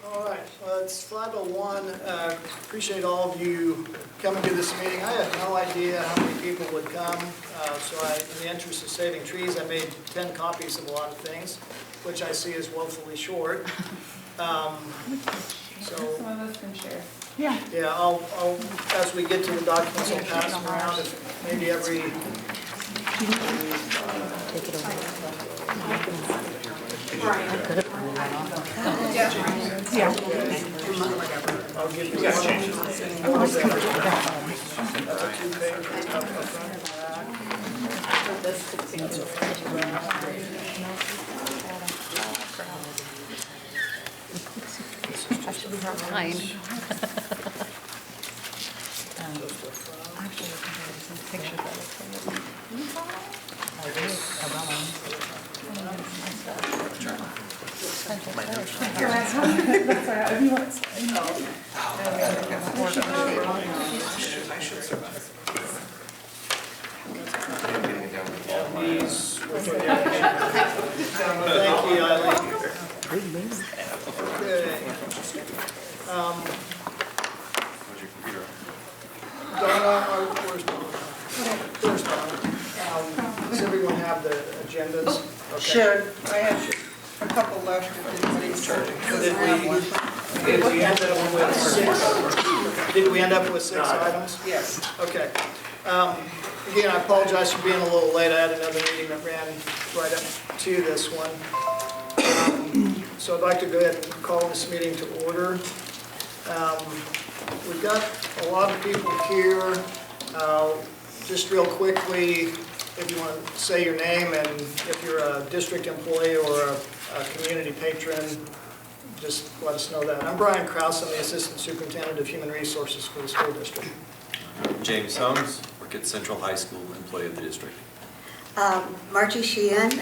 All right, well, it's 5:01. Appreciate all of you coming to this meeting. I had no idea how many people would come, so in the interest of saving trees, I made 10 copies of a lot of things, which I see is woefully short. So, Some of us can share. Yeah. yeah, I'll, as we get to the documents, I'll pass them around, if maybe every... Yeah. I'll give you one. That's a 2-page up front of I should be behind. Actually, there's some pictures of it. these. Thank you, Eileen. Okay. Donna, where's Donna? Where's Donna? Does everyone have the agendas? Okay. Sure, I have a couple left if anybody's Did we end up with 6? Did we end up with 6 items? Yes. Okay. Again, I apologize for being a little late. I had another meeting that ran right up to this one. So I'd like to go ahead and call this meeting to order. We've got a lot of people here. Just real quickly, if you want to say your name and if you're a district employee or a community patron, just let us know that. I'm Brian Krause. I'm the Assistant Superintendent of Human Resources for the school district. James Holmes, work at Central High School, employee of the district. Margie Sheehan,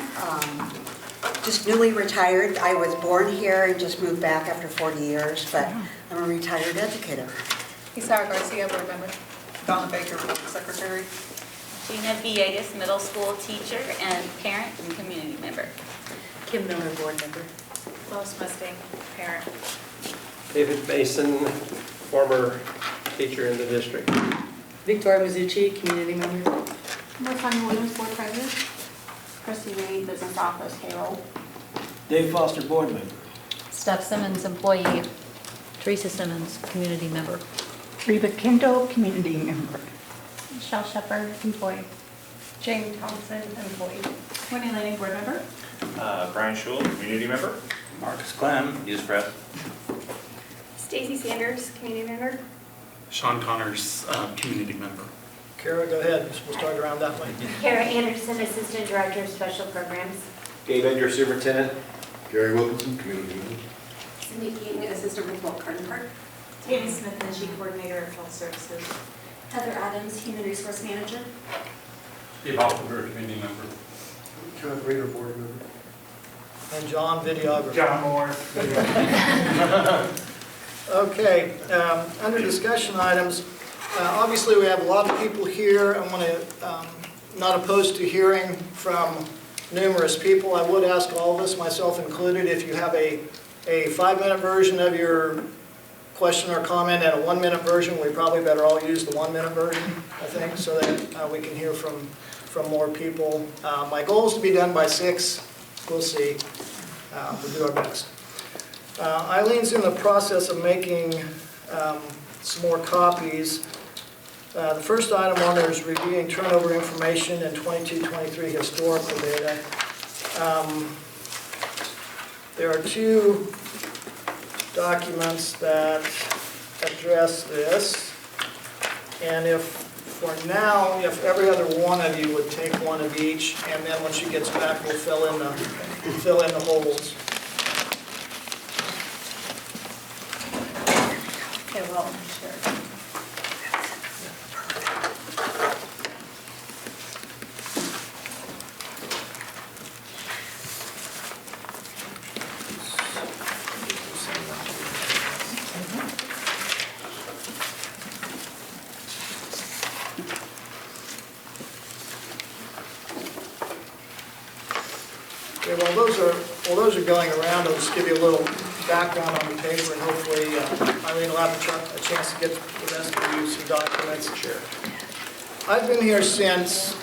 just newly retired. I was born here and just moved back after 40 years, but I'm a retired educator. Isara Garcia, board member. Donna Baker, board secretary. Gina Villegas, middle school teacher and parent and community member. Kim Miller, board member. Lois Mustang, parent. David Mason, former teacher in the district. Victoria Mizuchi, community member. Tanya Williams, board president. Christy Reed, business office, payroll. Dave Foster, board member. Steph Simmons, employee. Teresa Simmons, community member. Reba Kendall, community member. Michelle Shepherd, employee. Jane Thompson, employee. Wendy Lanning, board member. Brian Schul, community member. Marcus Clem, News press. Stacy Sanders, community member. Sean Connors, community member. Kara, go ahead. We'll start around that way. Kara Anderson, assistant director of special programs. Gabe Edgar, superintendent. Gary Wilkinson, community member. Cindy Keaton, assistant principal at Carden Park. Tammy Smith, NG coordinator of health services. Heather Adams, human resource manager. Dave Oliver, community member. Kenneth Rader, board member. And John, videographer. John Moore. Okay, under discussion items, obviously we have a lot of people here. I want to, not opposed to hearing from numerous people. I would ask all of us, myself included, if you have a 5-minute version of your question or comment and a 1-minute version, we probably better all use the 1-minute version, I think, so that we can hear from more people. My goal is to be done by 6. We'll see. We'll do our best. Eileen's in the process of making some more copies. The first item on there is reviewing turnover information and 22-23 historical data. There are 2 documents that address this, and if for now, if every other one of you would take one of each, and then when she gets back, we'll fill in the holes. Okay, well, sure. Okay, well, those are While those are going around, I'll just give you a little background on the paper, and hopefully Eileen will have a chance to get the rest of you some documents. Sure. I've been here since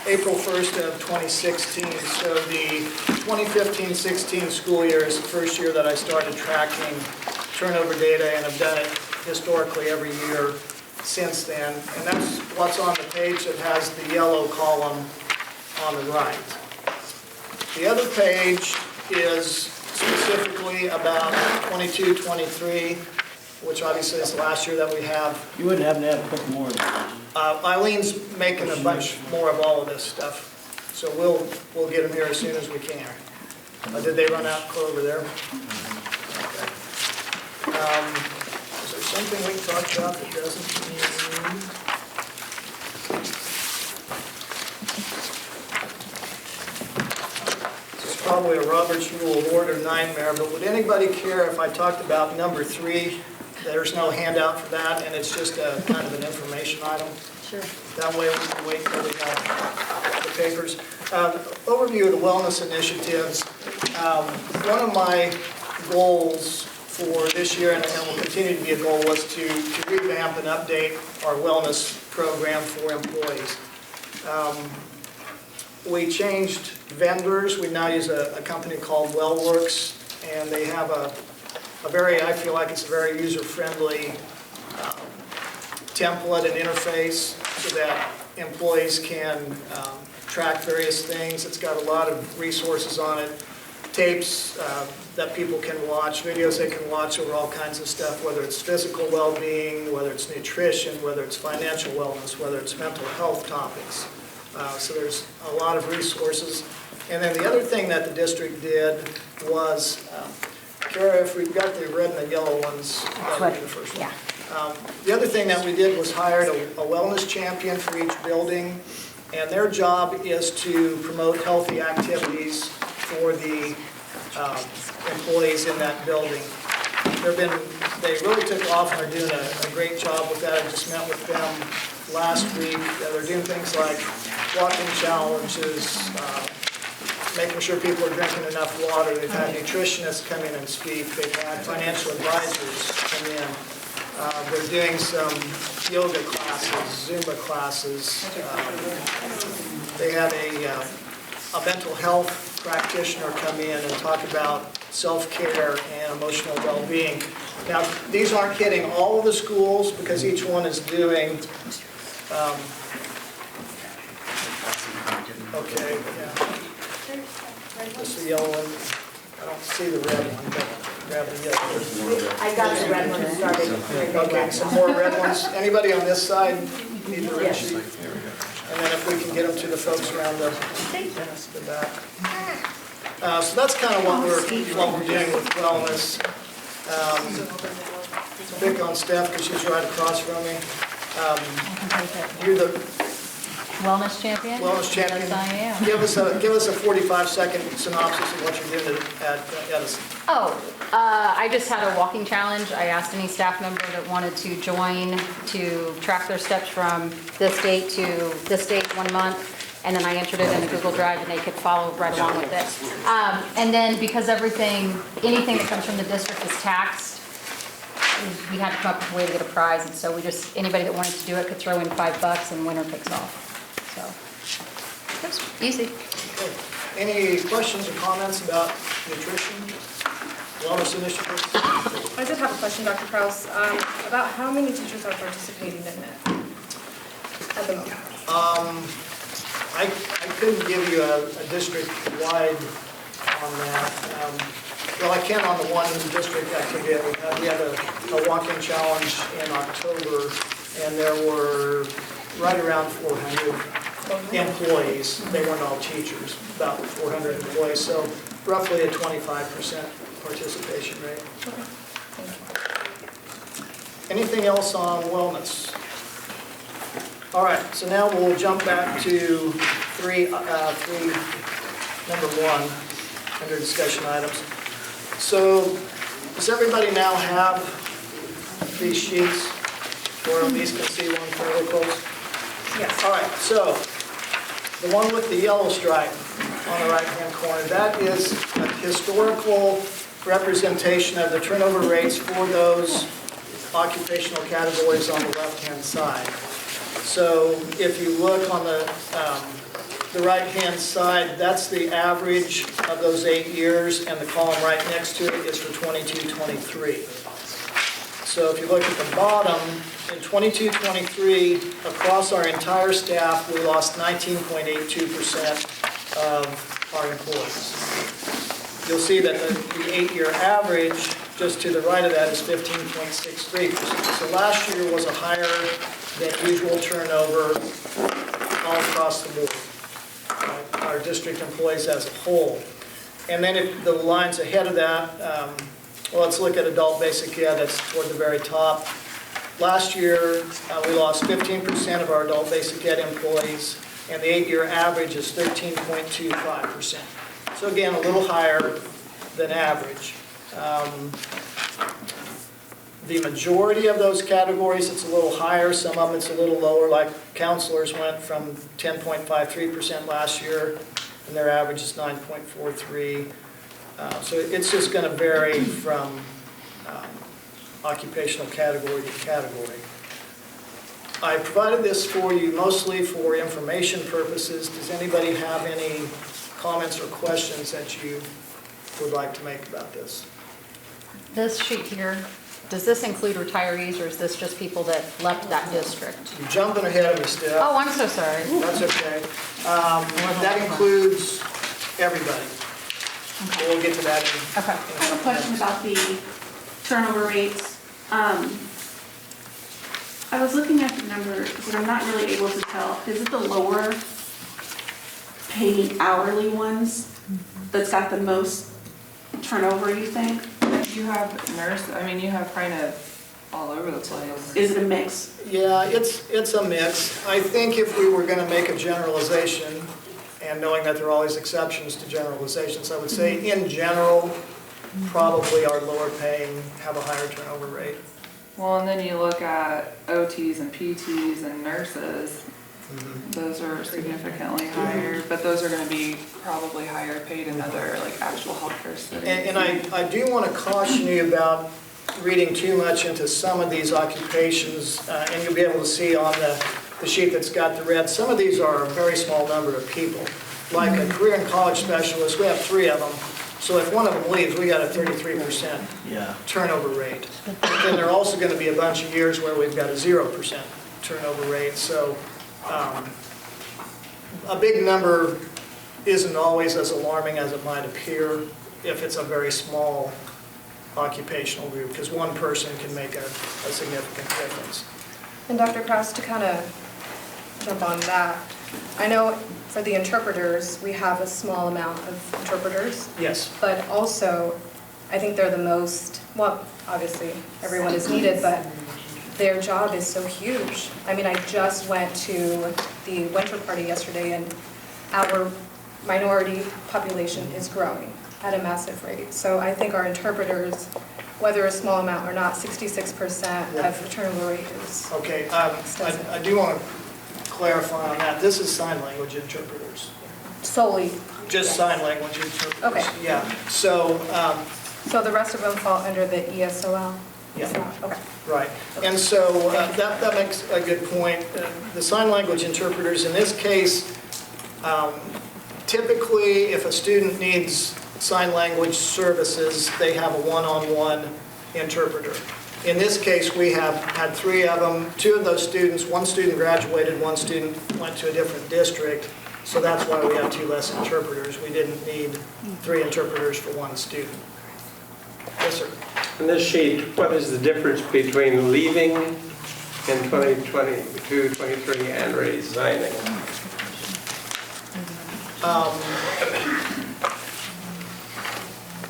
April 1st of 2016, so the 2015-16 school year is the first year that I started tracking turnover data, and I've done it historically every year since then. And that's what's on the page that has the yellow column on the right. The other page is specifically about 22-23, which obviously is the last year that we have. You wouldn't happen to have a couple more of those? Eileen making a bunch more of all of this stuff, so we'll get them here as soon as we can. Did they run out over there? Okay. Is there something we can talk about that doesn't mean? This is probably a Robert's Rule of Order nightmare, but would anybody care if I talked about number 3? There's no handout for that, and it's just a kind of an information item. Sure. That way we can wait until we have the papers. Overview of the wellness initiatives. One of my goals for this year, and will continue to be a goal, was to revamp and update our wellness program for employees. We changed vendors. We now use a company called WellWorks, and they have a very, I feel like it's a very user-friendly template and interface so that employees can track various things. It's got a lot of resources on it, tapes that people can watch, videos they can watch over all kinds of stuff, whether it's physical well-being, whether it's nutrition, whether it's financial wellness, whether it's mental health topics. So there's a lot of resources. And then the other thing that the district did was, Kara, if we've got the red and the yellow ones, that would be the first one. The other thing that we did was hired a wellness champion for each building, and their job is to promote healthy activities for the employees in that building. They really took off and are doing a great job with that. I just met with them last week. They're doing things like walking challenges, making sure people are drinking enough water. They've had nutritionists come in and speak. They've had financial advisors come in. They're doing some yoga classes, Zumba classes. They had a mental health practitioner come in and talk about self-care and emotional well-being. Now, these aren't hitting all of the schools because each one is doing, okay, yeah. This is the yellow one. I don't see the red one, but grab the yellow. I got the red one started. Okay, some more red ones. Anybody on this side need the red sheet? And then if we can get them to the folks around the back. So that's kind of what we're doing with wellness. Pick on Steph because she's right across from me. You're the Wellness champion? wellness champion. Yes, I am. Give us a 45-second synopsis of what you're doing at Edison. I just had a walking challenge. I asked any staff member that wanted to join to track their steps from this date to this date 1 month, and then I entered it in a Google Drive and they could follow right along with it. And then because anything that comes from the district is taxed, we had to come up with a way to get a prize, and so anybody that wanted to do it could throw in $5 and winner picks off. So, it was easy. Okay. Any questions or comments about nutrition, wellness initiatives? I did have a question, Dr. Kraus, about how many teachers are participating in it at the moment? I couldn't give you a district-wide on that. Well, I can on the one district activity that we had a walking challenge in October, and there were right around 400 employees. They weren't all teachers, about 400 employees, so roughly a 25% participation rate. Okay. Anything else on wellness? All right, so now we'll jump back to number 1 under discussion items. So does everybody now have these sheets, or at least can see one fairly close? Yes. All right, so The one with the yellow stripe on the right-hand corner, that is a historical representation of the turnover rates for those occupational categories on the left-hand side. So if you look on the right-hand side, that's the average of those 8 years, and the column right next to it is for 22-23. So if you look at the bottom, in 22-23, across our entire staff, we lost 19.82% of our employees. You'll see that the 8-year average, just to the right of that, is 15.63%. So last year was a higher than usual turnover all across the board, our district employees as a whole. And then if the lines ahead of that, well, let's look at adult basic ed, that's toward the very top. Last year, we lost 15% of our adult basic ed employees, and the 8-year average is 13.25%. So again, a little higher than average. The majority of those categories, it's a little higher. Some of them it's a little lower, like counselors went from 10.53% last year, and their average is 9.43. So it's just going to vary from occupational category to category. I provided this for you mostly for information purposes. Does anybody have any comments or questions that you would like to make about this? This sheet here, does this include retirees, or is this just people that left that district? You're jumping ahead of me, Steph. Oh, I'm so sorry. That's okay. That includes everybody. Okay. We'll get to that. Okay. I have a question about the turnover rates. I was looking at the numbers, but I'm not really able to tell. Is it the lower paid hourly ones that's got the most turnover, you think? You have nurse, I mean, you have kind of all over the place. Is it a mix? Yeah, it's a mix. I think if we were going to make a generalization, and knowing that there are always exceptions to generalizations, I would say in general, probably our lower paying have a higher turnover rate. Well, and then you look at OTs and PTs and nurses, those are significantly higher, but those are going to be probably higher paid in other like actual healthcare settings. And I do want to caution you about reading too much into some of these occupations, and you'll be able to see on the sheet that's got the red, some of these are a very small number of people. Like a career and college specialist, we have 3 of them. So if one of them leaves, we got a 33% turnover rate. But then there are also going to be a bunch of years where we've got a 0% turnover rate. So a big number isn't always as alarming as it might appear if it's a very small occupational group, because one person can make a significant difference. And Dr. Krause, to kind of jump on that, I know for the interpreters, we have a small amount of interpreters. Yes. But also, I think they're the most, well, obviously, everyone is needed, but their job is so huge. I mean, I just went to the winter party yesterday, and our minority population is growing at a massive rate. So I think our interpreters, whether a small amount or not, 66% of the turnover rate is Okay, I do want to clarify on that. This is sign language interpreters. solely. Just sign language interpreters. Okay. Yeah, so, So the rest of them fall under the ESOL? Yeah. It's not? Okay. right. And so that makes a good point. The sign language interpreters, in this case, typically if a student needs sign language services, they have a one-on-one interpreter. In this case, we have had 3 of them. 2 of those students, one student graduated, one student went to a different district, so that's why we have 2 less interpreters. We didn't need 3 interpreters for 1 student. Yes, sir. On this sheet, what is the difference between leaving in 2022-23 and resigning?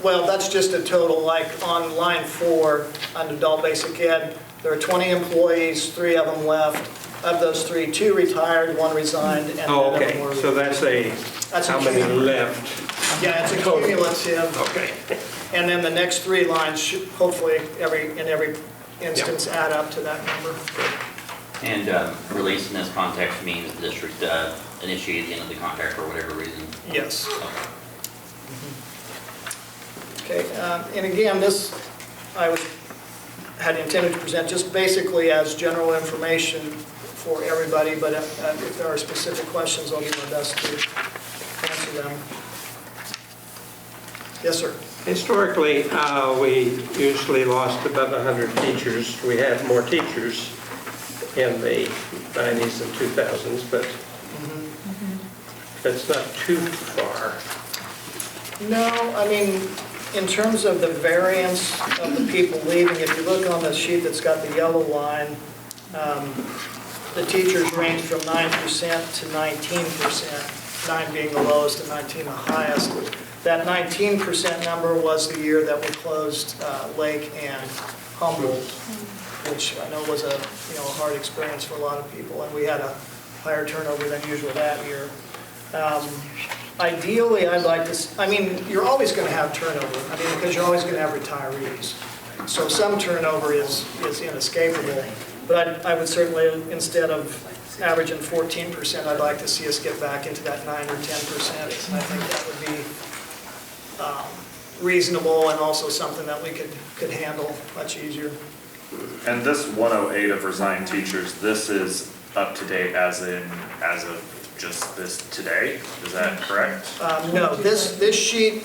Well, that's just a total, like on line 4, on adult basic ed, there are 20 employees, 3 of them left. Of those 3, 2 retired, 1 resigned, and Oh, none of okay, them were. so that's how many left? Yeah, it's a cumulative. Okay. And then the next 3 lines should hopefully in every instance add up to that number. And release in this context means the district initiate the end of the contract for whatever reason. Yes. Okay, and again, this, had intended to present just basically as general information for everybody, but if there are specific questions, I'll do my best to answer them. Yes, sir. Historically, we usually lost about 100 teachers. We had more teachers in the 90s and 2000s, but that's not too far. No, I mean, in terms of the variance of the people leaving, if you look on the sheet that's got the yellow line, the teachers range from 9% to 19%, 9 being the lowest and 19 the highest. That 19% number was the year that we closed Lake and Humboldt, which I know was a hard experience for a lot of people, and we had a higher turnover than usual that year. Ideally, I'd like to, you're always going to have turnover, because you're always going to have retirees. So some turnover is inescapable, but I would certainly, instead of averaging 14%, I'd like to see us get back into that 9 or 10%. I think that would be reasonable and also something that we could handle much easier. And this 108 of resigned teachers, this is up to date as of just this today, is that correct? No, this sheet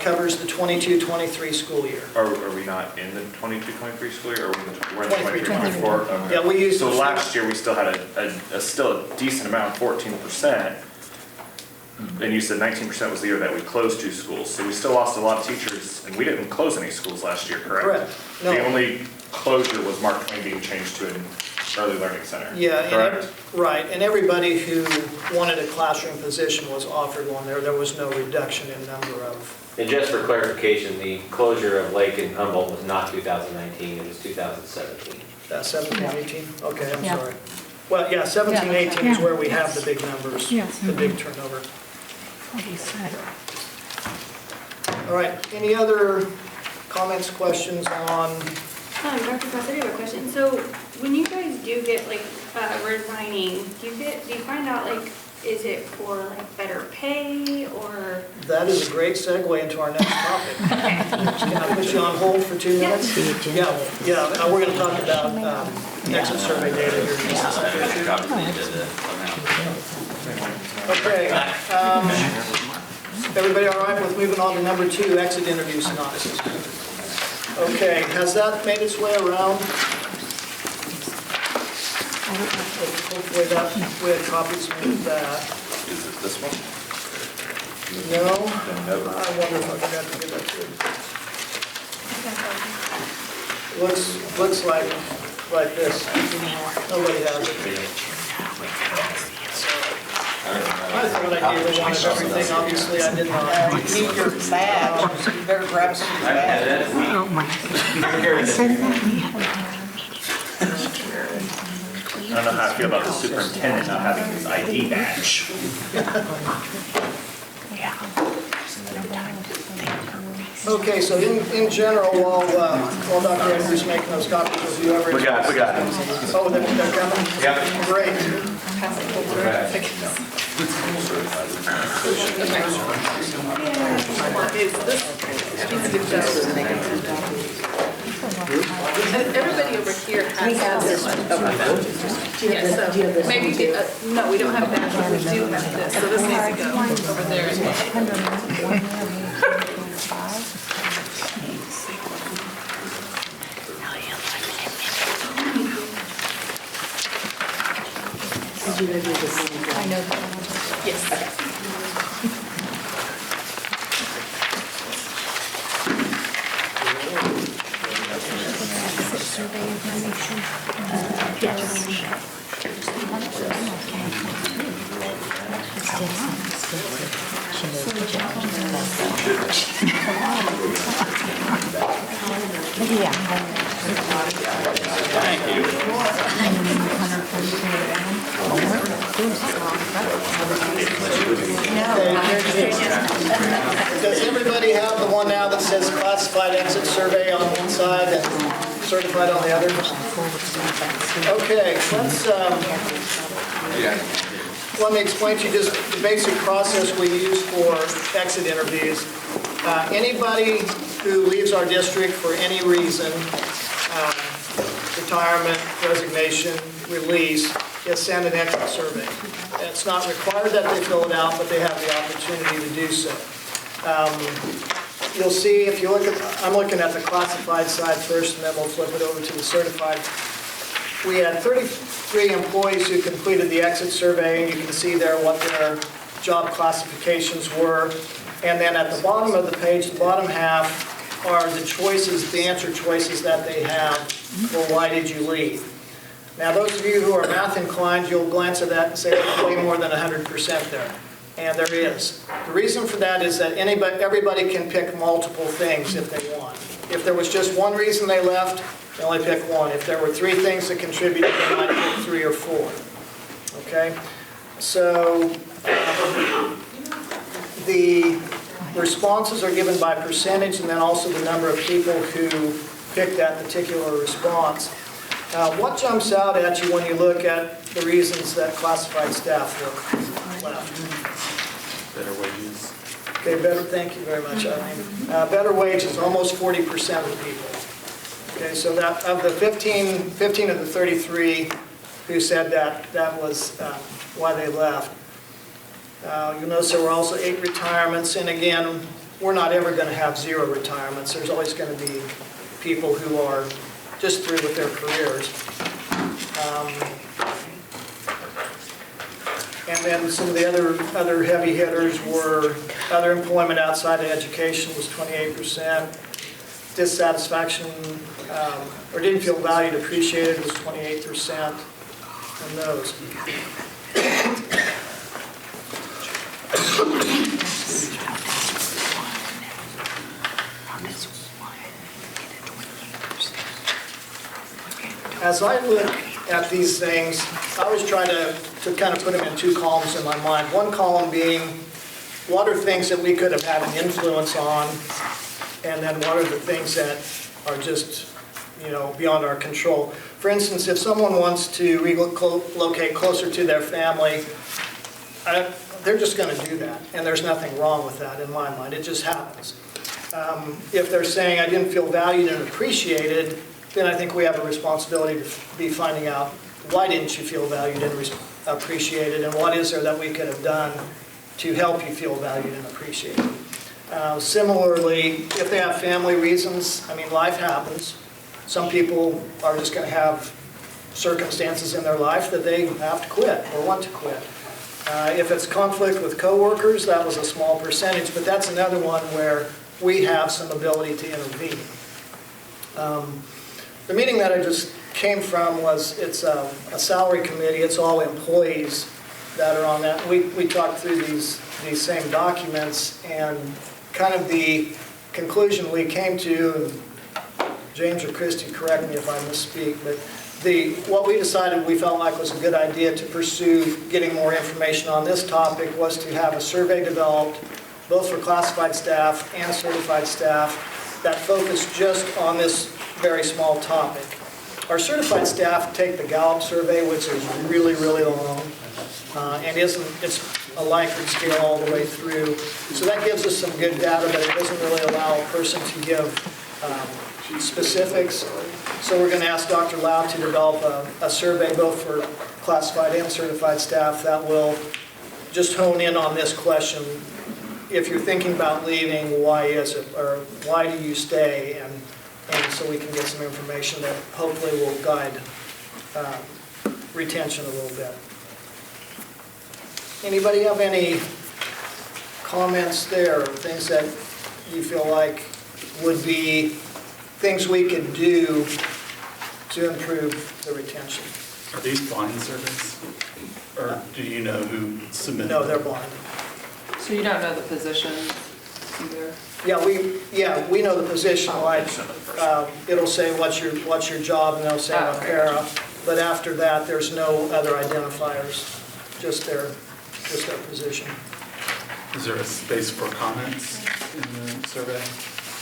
covers the 22-23 school year. Are we not in the 22-23 school year, or we're in the 23-24? Okay. Yeah, we used. So last year, we still had still a decent amount, 14%. And you said 19% was the year that we closed 2 schools. So we still lost a lot of teachers, and we didn't close any schools last year, correct? Correct. No. The only closure was Mark Twain being changed to an early learning center. Yeah, correct? Right, and everybody who wanted a classroom position was offered one there. There was no reduction in number of. And just for clarification, the closure of Lake and Humboldt was not 2019, it was 2017. 17, 18? Okay, I'm sorry. Well, yeah, 17, 18 is where we have the big numbers, the big turnover. All right, any other comments, questions on? Dr. Cross, I do have a question. So when you guys do get resigning, do you find out is it for better pay or? That is a great segue into our next topic. Can I put you on hold for 2 minutes? Yeah, we're going to talk about exit survey data here in just a second. Okay. Everybody all right with moving on to number 2, exit interview synopsis? Okay, has that made its way around? Hopefully we had copies of that. Is it this one? No? I wonder if I forgot to give that to you. Looks like this. Nobody has it. I thought I gave a one of everything, obviously I did not. You need your badge, you better grab some badge. Oh my. I don't know how I feel about the superintendent not having his ID badge. Okay, so in general, while Dr. Andrews making those copies of you ever. We got it. Oh, they're coming? Yeah. Great. Everybody over here has this one. Yes, so maybe, no, we don't have that, but we do have this, so this needs to go over there as well. I know that one. Yes. Does everybody have the one now that says classified exit survey on one side and certified on the other? Okay, let me explain to you just the basic process we use for exit interviews. Anybody who leaves our district for any reason, retirement, resignation, release, gets sent an exit survey. It's not required that they fill it out, but they have the opportunity to do so. You'll see, if you look at, I'm looking at the classified side first, and then we'll flip it over to the certified. We had 33 employees who completed the exit survey, and you can see there what their job classifications were. And then at the bottom of the page, the bottom half, are the choices, the answer choices that they have for why did you leave. Now, those of you who are math inclined, you'll glance at that and say there's way more than 100% there. And there is. The reason for that is that everybody can pick multiple things if they want. If there was just one reason they left, they only pick one. If there were 3 things that contributed, they might pick 3 or 4. Okay? So the responses are given by percentage and then also the number of people who picked that particular response. What jumps out at you when you look at the reasons that classified staff left? Better wages. Okay, better, thank you very much, Eileen. Better wages, almost 40% of people. Okay, so that of the 15 of the 33 who said that was why they left. You'll notice there were also 8 retirements, and again, we're not ever going to have 0 retirements. There's always going to be people who are just through with their careers. And then some of the other heavy hitters were other employment outside of education was 28%. Dissatisfaction or didn't feel valued, appreciated was 28% on those. As I look at these things, I always try to kind of put them in 2 columns in my mind. One column being, what are things that we could have had an influence on, and then what are the things that are just, beyond our control. For instance, if someone wants to relocate closer to their family, they're just going to do that, and there's nothing wrong with that in my mind. It just happens. If they're saying, I didn't feel valued and appreciated, then I think we have a responsibility to be finding out, why didn't you feel valued and appreciated, and what is there that we could have done to help you feel valued and appreciated. Similarly, if they have family reasons, life happens. Some people are just going to have circumstances in their life that they have to quit or want to quit. If it's conflict with coworkers, that was a small percentage, but that's another one where we have some ability to intervene. The meeting that I just came from it's a salary committee. It's all employees that are on that. We talked through these same documents, and kind of the conclusion we came to, and James or Christy, correct me if I misspeak, but what we decided we felt like was a good idea to pursue getting more information on this topic was to have a survey developed, both for classified staff and certified staff, that focused just on this very small topic. Our certified staff take the Gallup survey, which is really, really long, and it's a Likert scale all the way through. So that gives us some good data, but it doesn't really allow a person to give specifics. So we're going to ask Dr. Lau to develop a survey both for classified and certified staff that will just hone in on this question. If you're thinking about leaving, why is it? Or why do you stay? And so we can get some information that hopefully will guide retention a little bit. Anybody have any comments there, or things that you feel like would be things we could do to improve the retention? Are these blind surveys? Or do you know who submitted? No, they're blind. So you don't know the positions either? Yeah, we know the position, like, it'll say what's your job, and they'll say para, but after that, there's no other identifiers, just their position. Is there a space for comments in the survey?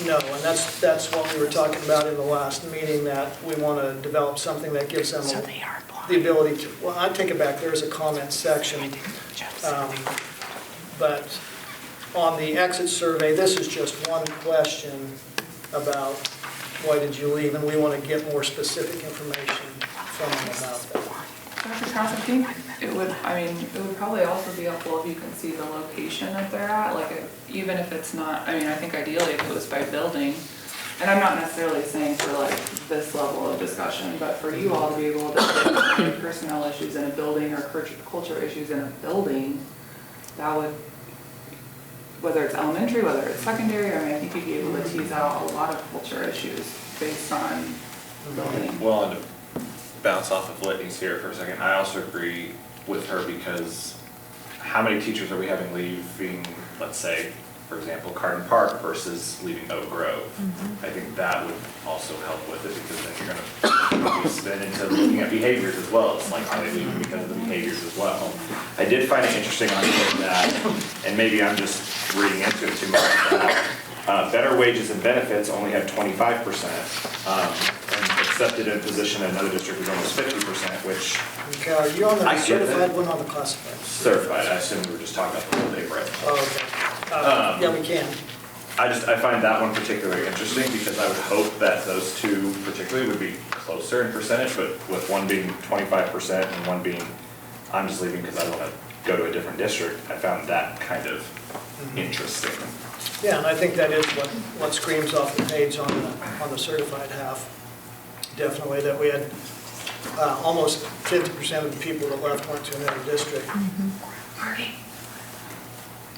No, and that's what we were talking about in the last meeting, that we want to develop something that gives them the ability to, well, I take it back, there's a comment section. But on the exit survey, this is just one question about why did you leave, and we want to get more specific information from them about that. Dr. Cross, I think it would probably also be helpful if you can see the location that they're at, like even if it's not, I think ideally if it was by building, and I'm not necessarily saying for like this level of discussion, but for you all to be able to say personnel issues in a building or culture issues in a building, that would, whether it's elementary, whether it's secondary, I think you'd be able to tease out a lot of culture issues based on building. Well, and to bounce off of Whitney's here for a second, I also agree with her, because how many teachers are we having leaving, let's say, for example, Carden Park versus leaving Oak Grove? I think that would also help with it, because then you're going to spin into looking at behaviors as well. It's like, are they leaving because of the behaviors as well? I did find it interesting on here that, and maybe I'm just reading into it too much, that better wages and benefits only had 25%, and accepted in position in another district is almost 50%, which. Okay, are you on the certified one, on the classified? Certified, I assume we were just talking about the whole day break. Oh, okay. Yeah, we can. I find that one particularly interesting, because I would hope that those two particularly would be closer in percentage, but with one being 25% and one being, I'm just leaving because I want to go to a different district, I found that kind of interesting. Yeah, and I think that is what screams off the page on the certified half. Definitely, that we had almost 50% of the people that left went to another district.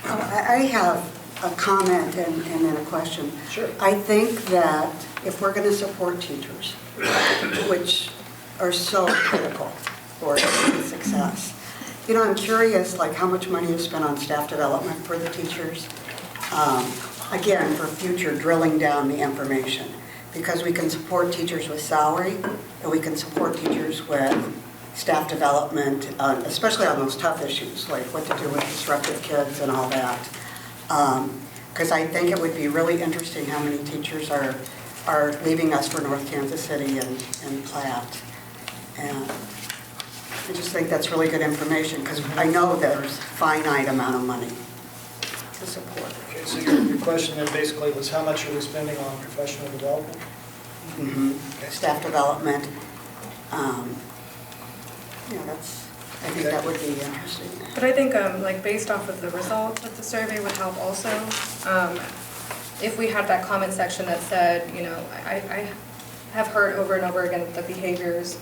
I have a comment and then a question. Sure. I think that if we're going to support teachers, which are so critical for success, I'm curious, like, how much money is spent on staff development for the teachers? Again, for future drilling down the information, because we can support teachers with salary, and we can support teachers with staff development, especially on those tough issues, like what to do with disruptive kids and all that. Because I think it would be really interesting how many teachers are leaving us for North Kansas City and Platte. And I just think that's really good information, because I know there's a finite amount of money to support. Okay, so your question then basically was how much are we spending on professional development? Okay. Staff development. I think that would be interesting. But I think, like, based off of the results of the survey would help also. If we had that comment section that said, I have heard over and over again that the behaviors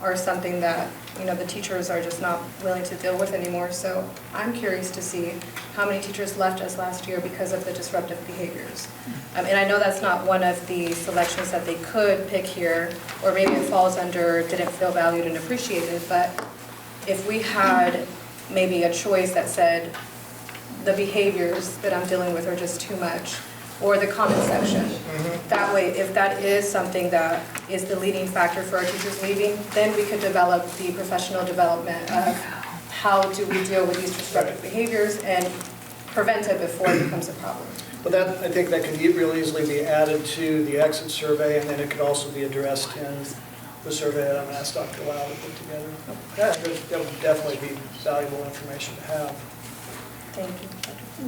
are something that, the teachers are just not willing to deal with anymore. So I'm curious to see how many teachers left us last year because of the disruptive behaviors. And I know that's not one of the selections that they could pick here, or maybe it falls under didn't feel valued and appreciated, but if we had maybe a choice that said the behaviors that I'm dealing with are just too much, or the comment section. That way, if that is something that is the leading factor for our teachers leaving, then we could develop the professional development of how do we deal with these disruptive behaviors and prevent it before it becomes a problem. But that, I think that could real easily be added to the exit survey, and then it could also be addressed in the survey that I'm going to ask Dr. Lau to put together. Yeah, that would definitely be valuable information to have. Thank you.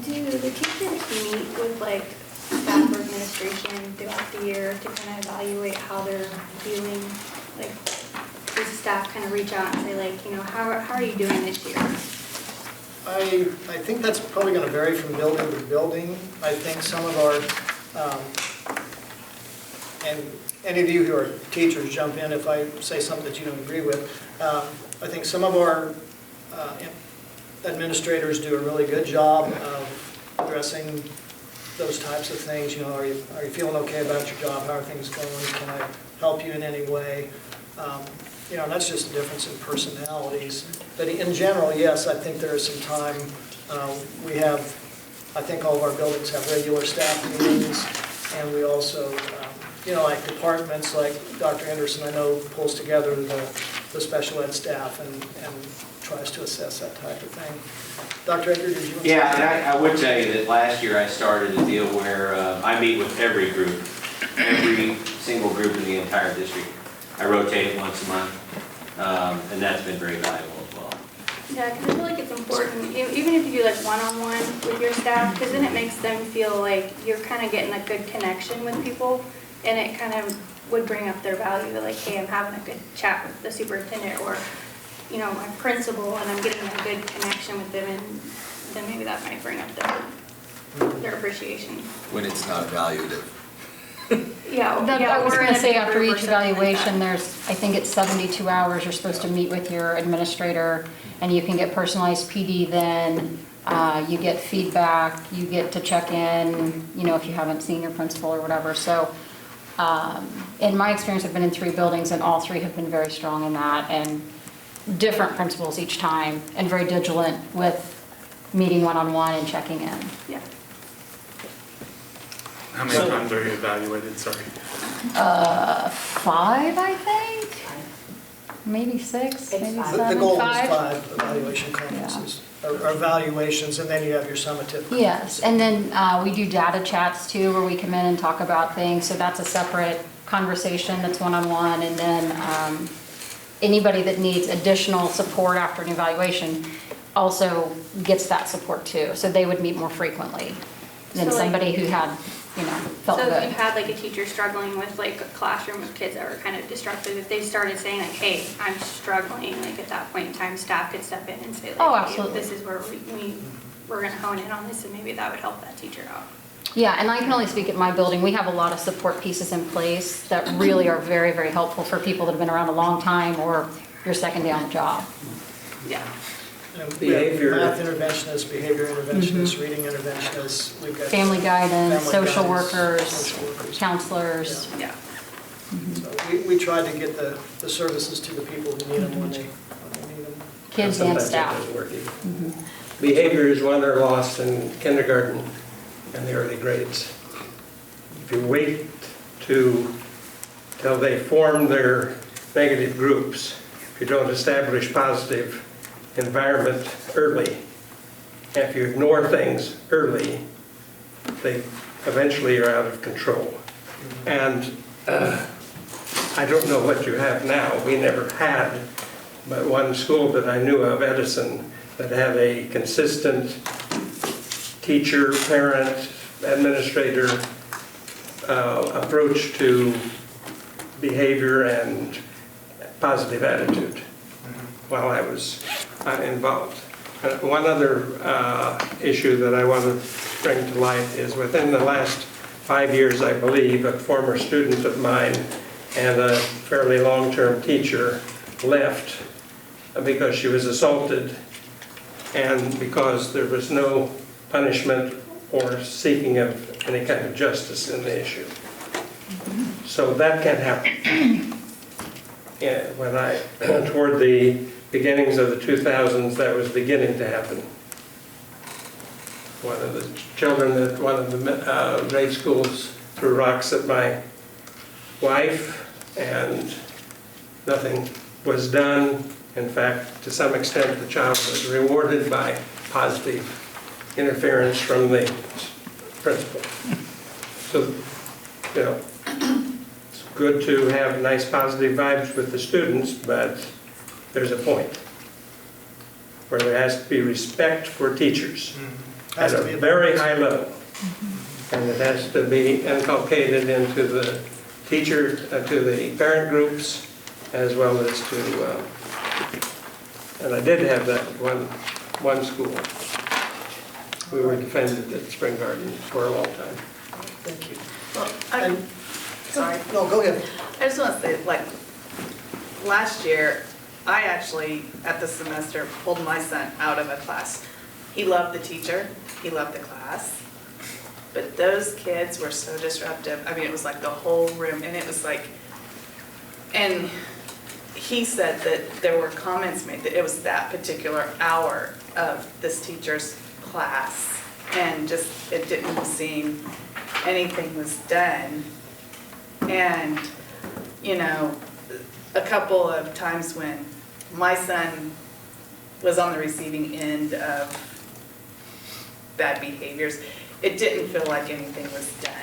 Do the teachers meet with like staff or administration throughout the year to kind of evaluate how they're feeling? Like, does staff kind of reach out and say like, how are you doing this year? I think that's probably going to vary from building to building. I think some of our, and any of you who are teachers jump in if I say something that you don't agree with. I think some of our administrators do a really good job of addressing those types of things. Are you feeling okay about your job? How are things going? Can I help you in any way? That's just a difference in personalities. But in general, yes, I think there is some time. We have, I think all of our buildings have regular staff meetings, and we also like departments, like Dr. Anderson, I know pulls together the special ed staff and tries to assess that type of thing. Dr. Edgar, did you want to say Yeah, something? and I would tell you that last year I started a deal where I meet with every group, every single group in the entire district. I rotate it once a month, and that's been very valuable as well. Yeah, because I feel like it's important, even if you do like one-on-one with your staff, because then it makes them feel like you're kind of getting a good connection with people, and it kind of would bring up their value, like, hey, I'm having a good chat with the superintendent, or, my principal, and I'm getting a good connection with them, and then maybe that might bring up their appreciation. When it's not evaluative. Yeah, I was we're going in to a say big after group or each something like evaluation, that. there's, I think it's 72 hours, you're supposed to meet with your administrator, and you can get personalized PD then, you get feedback, you get to check in, if you haven't seen your principal or whatever. So in my experience, I've been in 3 buildings, and all 3 have been very strong in that, and different principals each time, and very vigilant with meeting one-on-one and checking in. Yeah. How many times are you evaluated, sorry? 5, I think? Maybe 6, maybe 7, The goal is 5? 5 evaluation conferences, or evaluations, and then you have your summative. Yes, and then we do data chats too, where we come in and talk about things, so that's a separate conversation that's one-on-one, and then anybody that needs additional support after an evaluation also gets that support too, so they would meet more frequently than So, like- somebody who had, felt So if you good. had like a teacher struggling with like a classroom of kids that were kind of disruptive, if they started saying like, hey, I'm struggling, like at that point in time, staff could step in and say like, Oh, hey, absolutely. this is where we're gonna hone in on this, and maybe that would help that teacher out. Yeah, and I can only speak at my building. We have a lot of support pieces in place that really are very, very helpful for people that have been around a long time or your second day on the job. Yeah. We have Behavior. math interventionists, behavior interventionists, reading interventionists, we've got. Family guidance, family social guidance, workers, social workers. counselors. Yeah. So we try to get the services to the people who need them when they need them. Kids and Sometimes it staff. doesn't work either. Behaviors, one, are lost in kindergarten and the early grades. If you wait till they form their negative groups, if you don't establish positive environment early, if you ignore things early, they eventually are out of control. And I don't know what you have now. We never had, but one school that I knew of, Edison, that had a consistent teacher, parent, administrator approach to behavior and positive attitude while I was involved. One other issue that I want to bring to light is within the last 5 years, I believe, a former student of mine and a fairly long-term teacher left because she was assaulted and because there was no punishment or seeking of any kind of justice in the issue. So that can happen. Yeah, when toward the beginnings of the 2000s, that was beginning to happen. One of the children at one of the grade schools threw rocks at my wife, and nothing was done. In fact, to some extent, the child was rewarded by positive interference from the principal. So, it's good to have nice positive vibes with the students, but there's a point where there has to be respect for teachers at a very high level. And it has to be inculcated into the teacher, to the parent groups, as well as to, and I did have that at one school. We were defended at Spring Garden for a long time. Thank you. Well, sorry. No, go ahead. I just want to say, like, last year, I actually, at the semester, pulled my son out of a class. He loved the teacher, he loved the class, but those kids were so disruptive. I mean, it was like the whole room, and it was like, and he said that there were comments made that it was that particular hour of this teacher's class, and just, it didn't seem anything was done. And, you know, a couple of times when my son was on the receiving end of bad behaviors, it didn't feel like anything was done.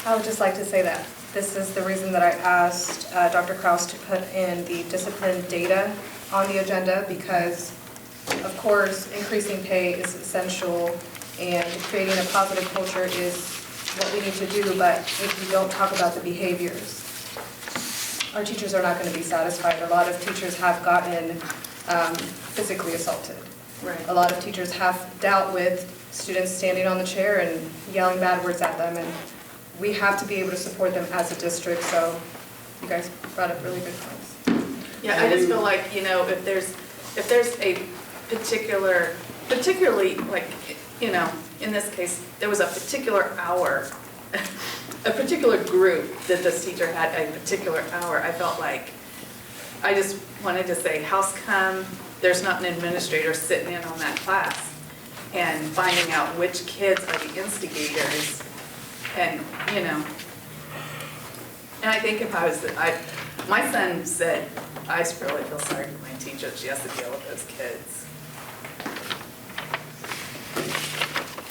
I would just like to say that this is the reason that I asked Dr. Kraus to put in the discipline data on the agenda, because of course, increasing pay is essential and creating a positive culture is what we need to do, but if we don't talk about the behaviors, our teachers are not going to be satisfied. A lot of teachers have gotten physically assaulted. Right. A lot of teachers have dealt with students standing on the chair and yelling bad words at them, and we have to be able to support them as a district, so you guys brought up really good points. Yeah, I just feel like, you know, if there's a particularly, like, you know, in this case, there was a particular hour, a particular group that this teacher had a particular hour, I felt like, I just wanted to say, how come there's not an administrator sitting in on that class and finding out which kids are the instigators, and, you know. And I think if I was, my son said, I just really feel sorry for my teacher, she has to deal with those kids.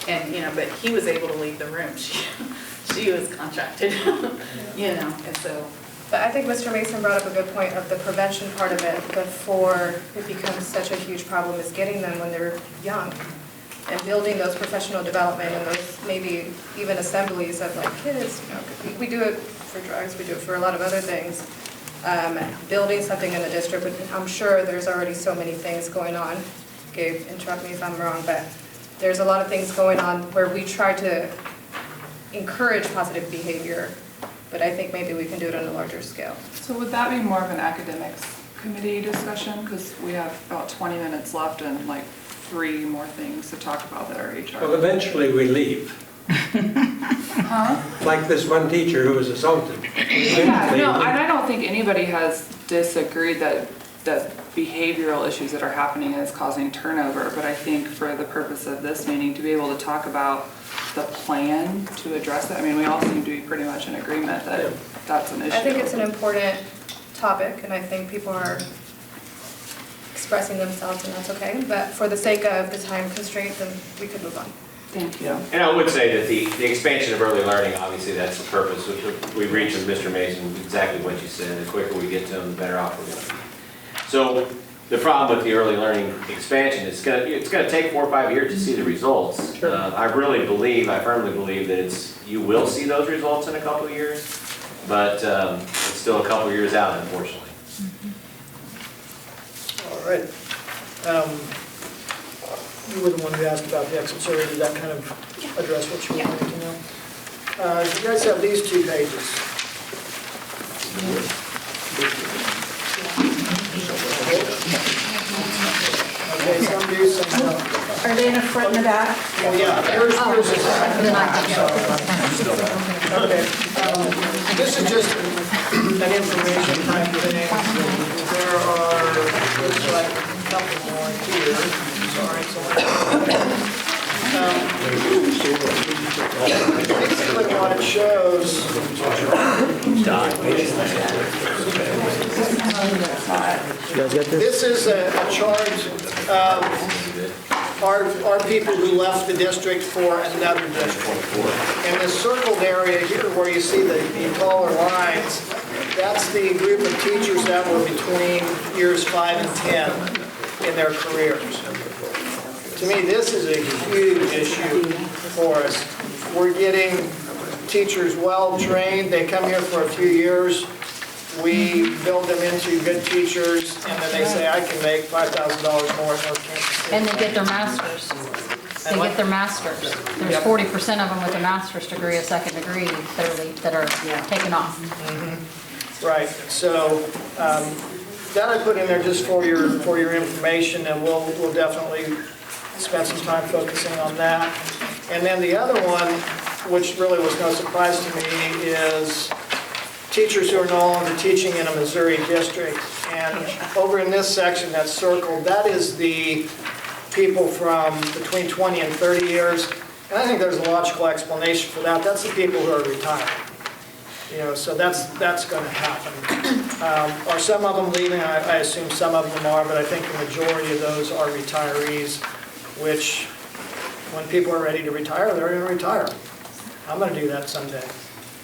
And, you know, but he was able to leave the room. She was contracted, you know, and so. But I think Mr. Mason brought up a good point of the prevention part of it before it becomes such a huge problem, is getting them when they're young and building those professional development and those maybe even assemblies of like kids, you know, we do it for drugs, we do it for a lot of other things. Building something in the district, but I'm sure there's already so many things going on. Gabe, interrupt me if I'm wrong, but there's a lot of things going on where we try to encourage positive behavior, but I think maybe we can do it on a larger scale. So would that be more of an academics committee discussion? Because we have about 20 minutes left and like 3 more things to talk about that are HR. Well, eventually we leave. Huh? Like this one teacher who was assaulted. Yeah, no, and I don't think anybody has disagreed that behavioral issues that are happening is causing turnover, but I think for the purpose of this meeting, to be able to talk about the plan to address that, I mean, we all seem to be pretty much in agreement that that's an issue. I think it's an important topic, and I think people are expressing themselves, and that's okay, but for the sake of the time constraint, then we could move on. Thank you. And I would say that the expansion of early learning, obviously that's the purpose. We reach with Mr. Mason exactly what you said. The quicker we get to them, the better off we're going to be. So the problem with the early learning expansion is it's going to take 4 or 5 years to see the results. Sure. I firmly believe that you will see those results in a couple of years, but it's still a couple of years out, unfortunately. All right. You were the one who asked about the exit survey. Did that kind of address what you wanted to know? You guys have these 2 pages. Okay, some do, some don't. Are they in the front and the back? Oh, yeah, here's okay. This is just an information type thing. There are, looks like a couple more here. Sorry, basically what it shows. This is a chart of our people who left the district for another district. And this circled area here where you see the taller lines, that's the group of teachers that were between years 5 and 10 in their careers. To me, this is a huge issue for us. We're getting teachers well-trained. They come here for a few years. We build them into good teachers, and then they say, I can make $5,000 more at North Kansas State. And they get their masters. They get their masters. There's 40% of them with a master's degree, a second degree, that are taken off. Mm-hmm. Right, so that I put in there just for your information, and we'll definitely spend some time focusing on that. And then the other one, which really was no surprise to me, is teachers who are no longer teaching in a Missouri district. And over in this section that's circled, that is the people from between 20 and 30 years. And I think there's a logical explanation for that. That's the people who are retiring. You know, so that's going to happen. Are some of them leaving? I assume some of them are, but I think the majority of those are retirees, which when people are ready to retire, they're going to retire. I'm going to do that someday.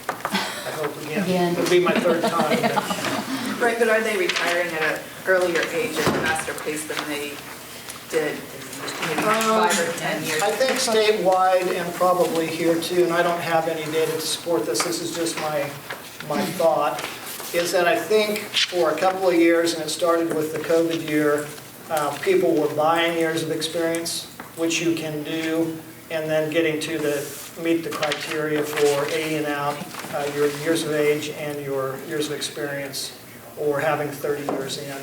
I hope again. It'll be my third time. but- Right, but are they retiring at an earlier age at a faster pace than they did maybe 5 or 10 years? I think statewide and probably here too, and I don't have any data to support this, this is just my thought, is that I think for a couple of years, and it started with the COVID year, people were buying years of experience, which you can do, and then getting to meet the criteria for 80 and out, your years of age and your years of experience, or having 30 years in.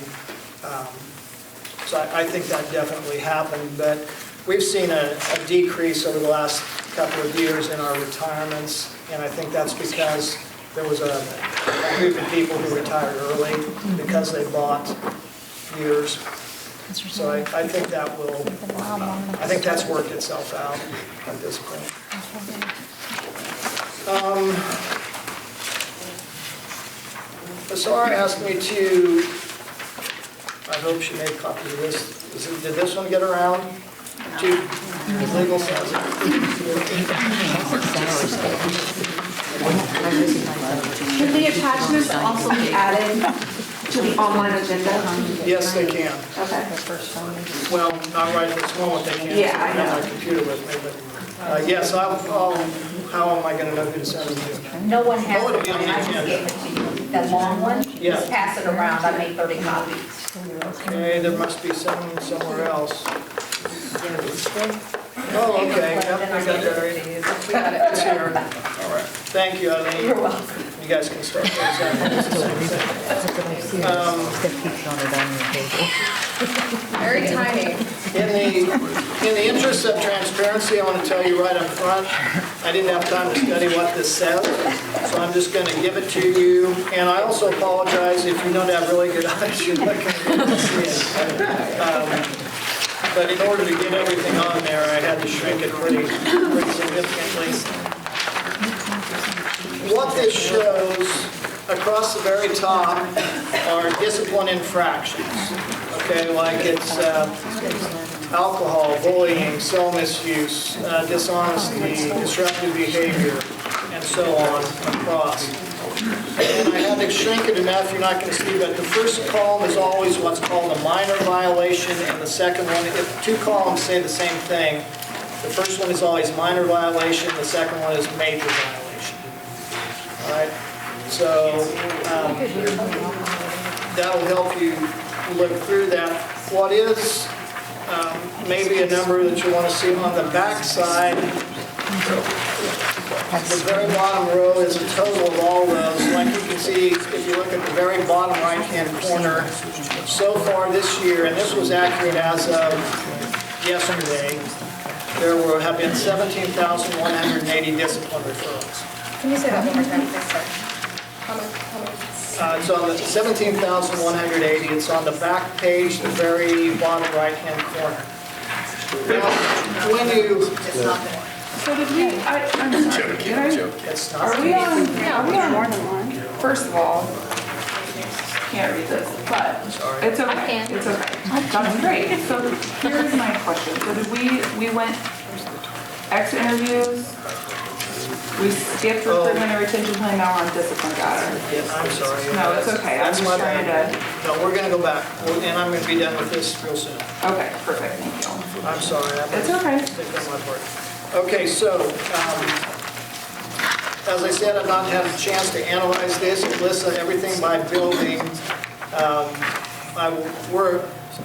So I think that definitely happened, but we've seen a decrease over the last couple of years in our retirements, and I think that's because there was a group of people who retired early because they bought years. So I think that will, I think that's worked itself out at this point. Sarah asked me to, I hope she made copies of this. Did this one get around? Legal says Can the attachments also be added to the online agenda? Yes, they can. Okay. Well, not right at this moment, they can't. Yeah, I I have my computer with me, but yes, how am I going to know who to send it to? No one Oh, has it'll it, be on the I just agenda. gave it to you. That long one, Yeah. just pass it around, I made 30 copies. Okay, there must be some somewhere else. Oh, okay, yep, I got that. We got it. It's here. All right. Thank you, Eileen. You're welcome. You guys can start. It's the same thing. Very tiny. In the interest of transparency, I want to tell you right up front, I didn't have time to study what this says, so I'm just going to give it to you. And I also apologize if you don't have really good eyes, you're not going to be able to see it. But in order to get everything on there, I had to shrink it pretty significantly. What this shows across the very top are discipline infractions. Okay, like it's alcohol, bullying, cell misuse, dishonesty, disruptive behavior, and so on across. And I had to shrink it enough, you're not going to see, but the first column is always what's called a minor violation, and the second one, if two columns say the same thing, the first one is always minor violation, the second one is major violation. All right? So that'll help you look through that. What is maybe a number that you want to see on the back side, the very bottom row is a total of all those. Like you can see, if you look at the very bottom right-hand corner, so far this year, and this was accurate as of yesterday, there have been 17,180 discipline referrals. Can you say that one more time, please, sir? How many? It's on the 17,180. It's on the back page, the very bottom right-hand corner. Now, when you... It's not there. So did we, I'm sorry, did I? It's not... Are we on more than one? First of all, can't read this, but it's okay. I can. It's okay. That's great. So here's my question. So did we went exit interviews, we skipped recruitment and retention plan, now we're on discipline data. Yeah, I'm sorry. No, it's okay. I'm That's just my trying bad. to. No, we're going to go back, and I'm going to be done with this real soon. Okay, perfect, thank you. I'm sorry. It's okay. Take on my part. Okay, so, as I said, I've not had a chance to analyze this and list everything by building. We're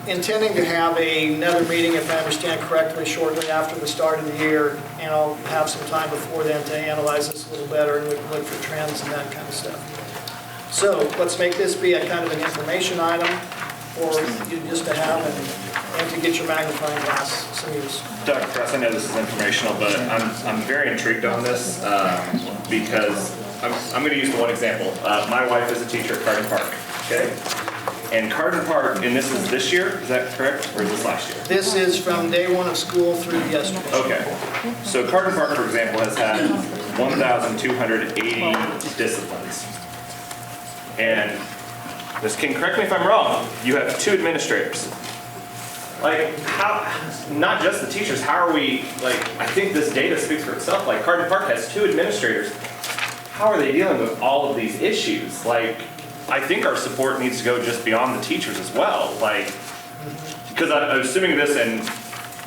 intending to have another meeting, if I understand correctly, shortly after the start of the year, and I'll have some time before then to analyze this a little better, and we can look for trends and that kind of stuff. So let's make this be a kind of an information item, or you just to have and to get your magnifying glass some use. Dr. Kress, I know this is informational, but I'm very intrigued on this because I'm going to use the one example. My wife is a teacher at Carding Park, okay? And Carden Park, and this is this year, is that correct, or is this last year? This is from day one of school through yesterday. Okay, so Carden Park, for example, has had 1,280 disciplines. And Ms. King, correct me if I'm wrong, you have 2 administrators. Like, how, not just the teachers, how are we, like, I think this data speaks for itself. Like, Carden Park has 2 administrators. How are they dealing with all of these issues? Like, I think our support needs to go just beyond the teachers as well. Like, because I'm assuming this, and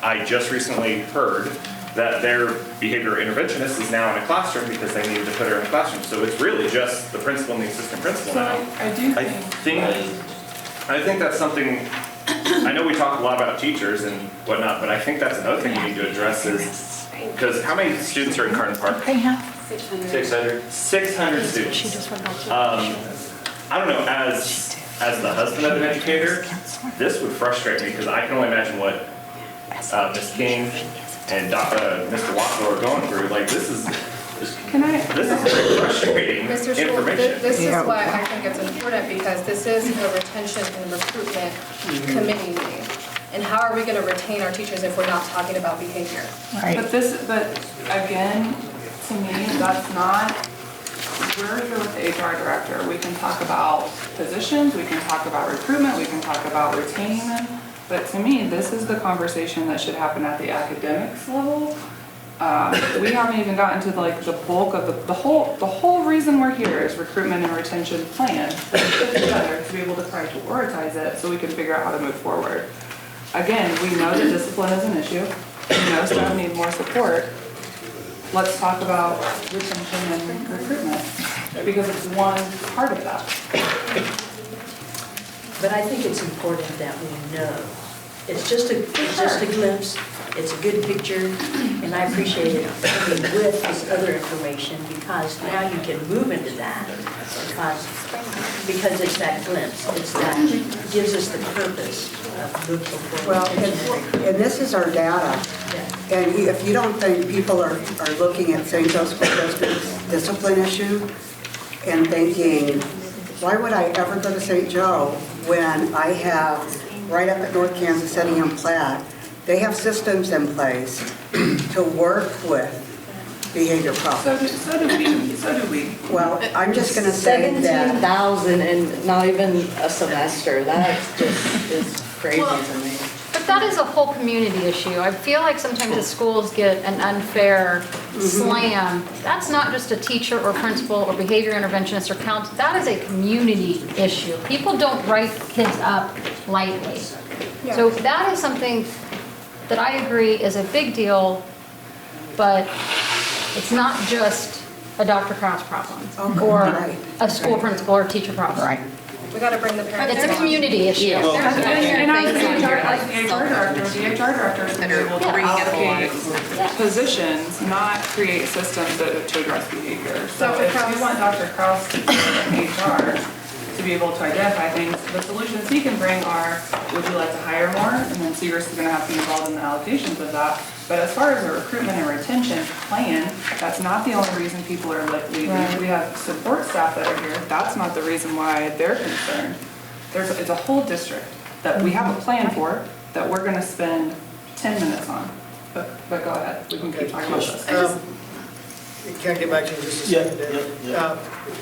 I just recently heard that their behavior interventionist is now in a classroom because they needed to put her in a classroom. So it's really just the principal and the assistant principal So now. I do I think that's something, I know we talk a lot about teachers and whatnot, but I think that's another thing we need to address is, because how many students are in Carden Park? 600. 600 students. I don't know, as the husband of an educator, this would frustrate me because I can only imagine what Ms. King and Mr. Wassel are going through. Like, this is very frustrating Mr. Schultz, information. this is why I think it's important, because this is a retention and recruitment committee meeting. And how are we gonna retain our teachers if we're not talking about behavior? But again, to me, that's not, we're here with the HR director. We can talk about positions, we can talk about recruitment, we can talk about retaining them. But to me, this is the conversation that should happen at the academics level. We haven't even gotten to like the bulk of the whole reason we're here is recruitment and retention plan that we put together to be able to prioritize it so we can figure out how to move forward. Again, we know that discipline is an issue. We know staff need more support. Let's talk about retention and recruitment because it's one part of that. But I think it's important that we know. It's just a glimpse, it's a good picture, and I appreciate it coming with this other information because now you can move into that because it's that glimpse, it's that, gives us the purpose of looking for. Well, and this is our data. And if you don't think people are looking at St. Joe School District's discipline issue and thinking, why would I ever go to St. Joe when I have, right up at North Kansas City and Platte, they have systems in place to work with behavior problems. So do we. Well, I'm just going to say that. 17,000 and not even a semester, that just is crazy to me. But that is a whole community issue. I feel like sometimes the schools get an unfair slam. That's not just a teacher or principal or behavior interventionist or counselor. That is a community issue. People don't write kids up lightly. So that is something that I agree is a big deal, but it's not just a Dr. Krause problem or a school principal or teacher problem. Right. We gotta bring the parents. It's a community issue. And as the HR director is going to be able to allocate positions, not create systems to address behavior. So if you want Dr. Krause to be in HR to be able to identify things, the solutions he can bring are, would you like to hire more? And then Seegers is going to have to be involved in the allocations of that. But as far as a recruitment and retention plan, that's not the only reason people are leaving. We have support staff that are here. That's not the reason why they're concerned. It's a whole district that we have a plan for that we're going to spend 10 minutes on. But go ahead, we can keep talking about this. Can I get back to you in just a second, David?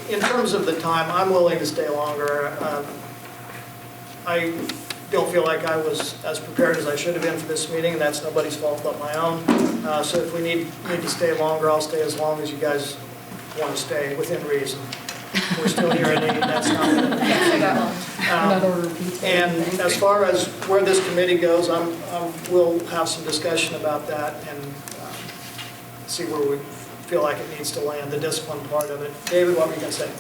In terms of the time, I'm willing to stay longer. I don't feel like I was as prepared as I should have been for this meeting, and that's nobody's fault but my own. So if we need to stay longer, I'll stay as long as you guys want to stay, within reason. We're still here at 8, that's not and as far as where this committee goes, we'll have some discussion about that and see where we feel like it needs to land, the discipline part of it. David, what were you going to say?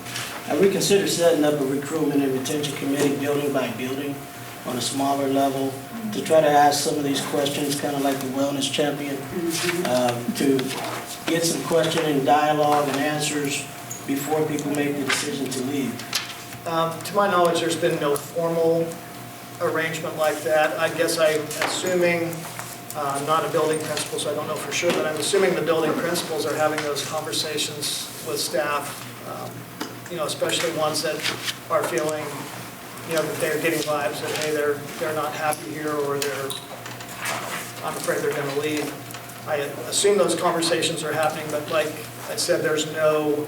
We consider setting up a recruitment and retention committee building by building on a smaller level to try to ask some of these questions, kind of like the wellness champion, to get some question and dialogue and answers before people make the decision to leave. To my knowledge, there's been no formal arrangement like that. I guess I'm assuming, I'm not a building principal, so I don't know for sure, but I'm assuming the building principals are having those conversations with staff, especially ones that are feeling that they're getting vibes that, hey, they're not happy here, or I'm afraid they're going to leave. I assume those conversations are happening, but like I said, there's no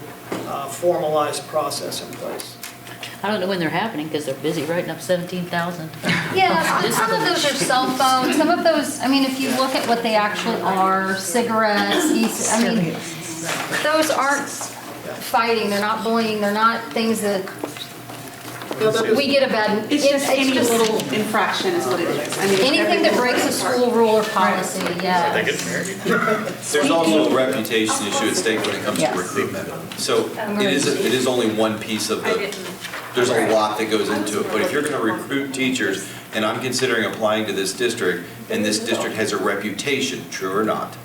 formalized process in place. I don't know when they're happening because they're busy writing up 17,000. Yeah, some of those are cell phones, some of those, I mean, if you look at what they actually are, cigarettes, I mean, those aren't fighting, they're not bullying, they're not things that we get a bad. It's just any little infraction is what it is. I mean, it's Anything that everything breaks a that's apart. school rule or policy, yes. They get married. There's also a reputation issue at stake when it comes to Yes. recruitment. So it is only one piece of there's a lot that goes into it. But if you're going to recruit teachers, and I'm considering applying to this district, and this district has a reputation, true or not,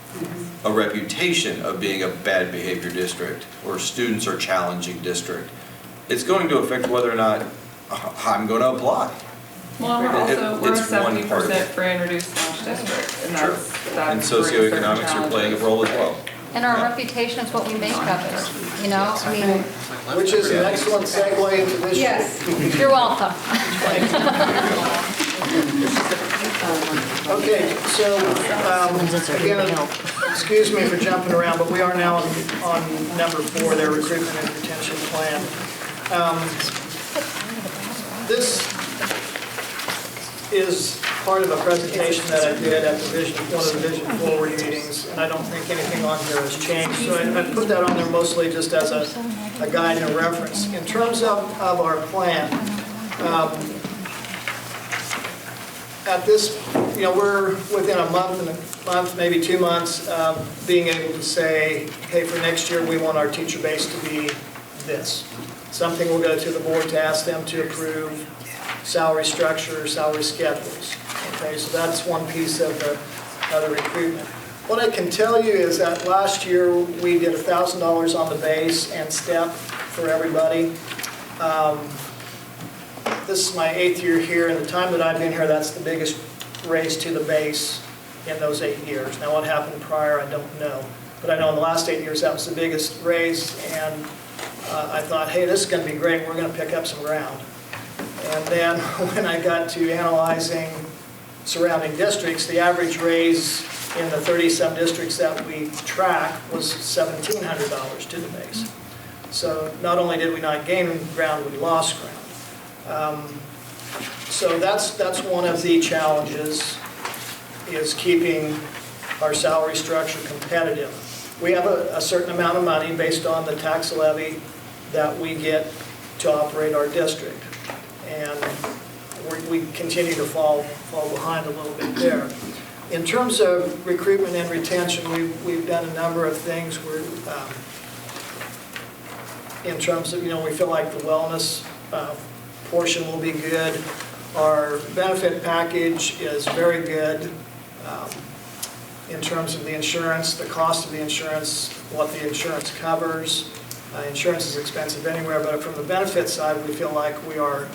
a reputation of being a bad behavior district, or students are challenging district, it's going to affect whether or not I'm going to apply. Well, we're a It's one part of 70% it. free and reduced lunch district, and Sure. that's And brings certain socioeconomics are playing a challenges. role as well. And our reputation is what we make of it, you know, I mean, Which is an excellent segue into this. yes, you're welcome. Okay, so, again, excuse me for jumping around, but we are now on number 4, their recruitment and retention plan. This is part of a presentation that I did at one of the Vision Forward meetings, and I don't think anything on here has changed. So I put that on there mostly just as a guide and a reference. In terms of our plan, at this, we're within a month, maybe 2 months, being able to say, hey, for next year, we want our teacher base to be this. Something we'll go to the board to ask them to approve salary structure, salary schedules. Okay, so that's one piece of the recruitment. What I can tell you is that last year, we did $1,000 on the base and step for everybody. This is my 8th year here, and the time that I've been here, that's the biggest raise to the base in those 8 years. Now, what happened prior, I don't know. But I know in the last 8 years, that was the biggest raise, and I thought, hey, this is going to be great. We're going to pick up some ground. And then when I got to analyzing surrounding districts, the average raise in the 30-some districts that we track was $1,700 to the base. So not only did we not gain ground, we lost ground. So that's one of the challenges, is keeping our salary structure competitive. We have a certain amount of money based on the tax levy that we get to operate our district. And we continue to fall behind a little bit there. In terms of recruitment and retention, we've done a number of things. In terms of, we feel like the wellness portion will be good. Our benefit package is very good. In terms of the insurance, the cost of the insurance, what the insurance covers. Insurance is expensive anywhere, but from the benefit side, we feel like we are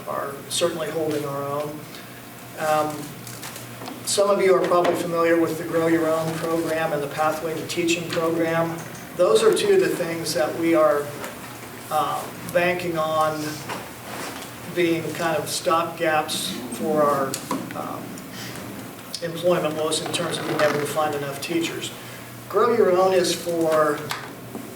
certainly holding our own. Some of you are probably familiar with the Grow Your Own program and the Pathway to Teaching program. Those are two of the things that we are banking on being kind of stopgaps for our employment woes in terms of being able to find enough teachers. Grow Your Own is for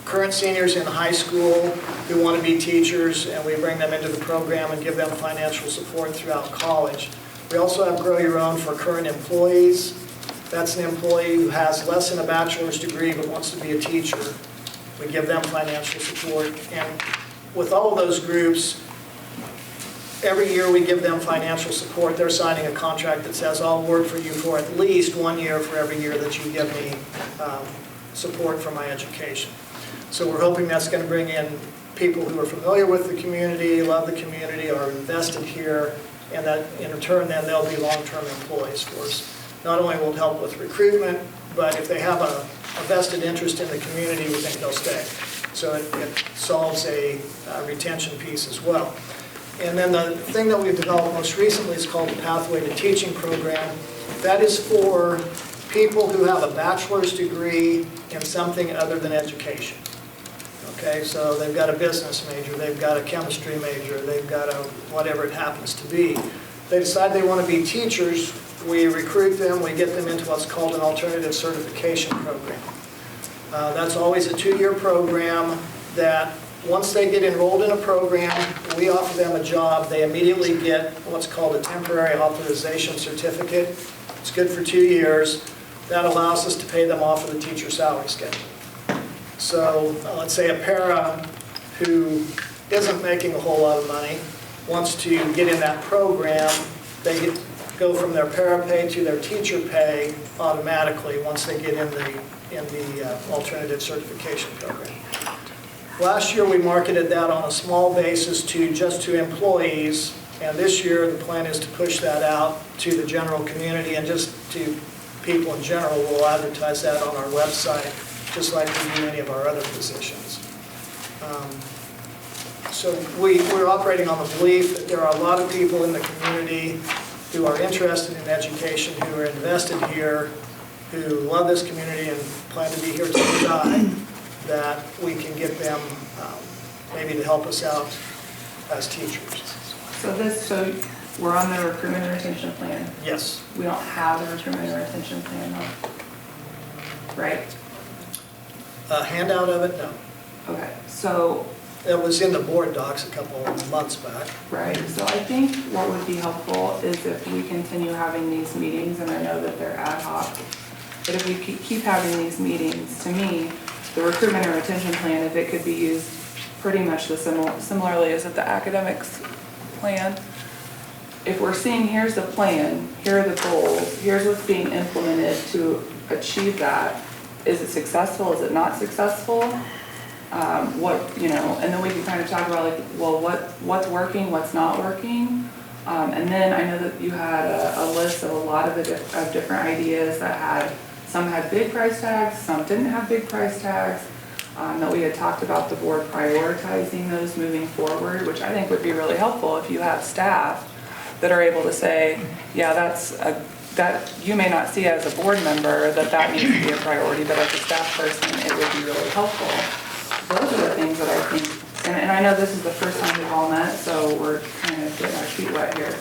current seniors in high school who want to be teachers, and we bring them into the program and give them financial support throughout college. We also have Grow Your Own for current employees. That's an employee who has less than a bachelor's degree but wants to be a teacher. We give them financial support. And with all of those groups, every year we give them financial support. They're signing a contract that says, I'll work for you for at least 1 year for every year that you give me support for my education. So we're hoping that's going to bring in people who are familiar with the community, love the community, are invested here, and that in return then they'll be long-term employees for us. Not only will it help with recruitment, but if they have a vested interest in the community, we think they'll stay. So it solves a retention piece as well. And then the thing that we've developed most recently is called the Pathway to Teaching program. That is for people who have a bachelor's degree in something other than education. Okay, so they've got a business major, they've got a chemistry major, they've got a whatever it happens to be. They decide they want to be teachers, we recruit them, we get them into what's called an alternative certification program. That's always a 2-year program that once they get enrolled in a program, we offer them a job, they immediately get what's called a temporary authorization certificate. It's good for 2 years. That allows us to pay them off of the teacher salary schedule. So let's say a para who isn't making a whole lot of money wants to get in that program, they go from their para pay to their teacher pay automatically once they get in the alternative certification program. Last year we marketed that on a small basis just to employees, and this year the plan is to push that out to the general community and just to people in general. We'll advertise that on our website, just like we do any of our other positions. So we're operating on the belief that there are a lot of people in the community who are interested in education, who are invested here, who love this community and plan to be here till they die, that we can get them maybe to help us out as teachers. So we're on the recruitment and retention plan. Yes. We don't have a recruitment and retention plan, though. Right? A handout of it? No. Okay, so. It was in the board docs a couple of months back. Right, so I think what would be helpful is if we continue having these meetings, and I know that they're ad hoc, but if we keep having these meetings, to me, the recruitment and retention plan, if it could be used pretty much similarly as at the academics plan. If we're seeing, here's the plan, here are the goals, here's what's being implemented to achieve that. Is it successful? Is it not successful? And then we can kind of talk about like, well, what's working, what's not working. And then I know that you had a list of a lot of different ideas that some had big price tags, some didn't have big price tags. That we had talked about the board prioritizing those moving forward, which I think would be really helpful if you have staff that are able to say, yeah, that you may not see as a board member that needs to be a priority, but as a staff person, it would be really helpful. Those are the things that I think, and I know this is the first time we've all met, so we're kind of getting our feet wet here.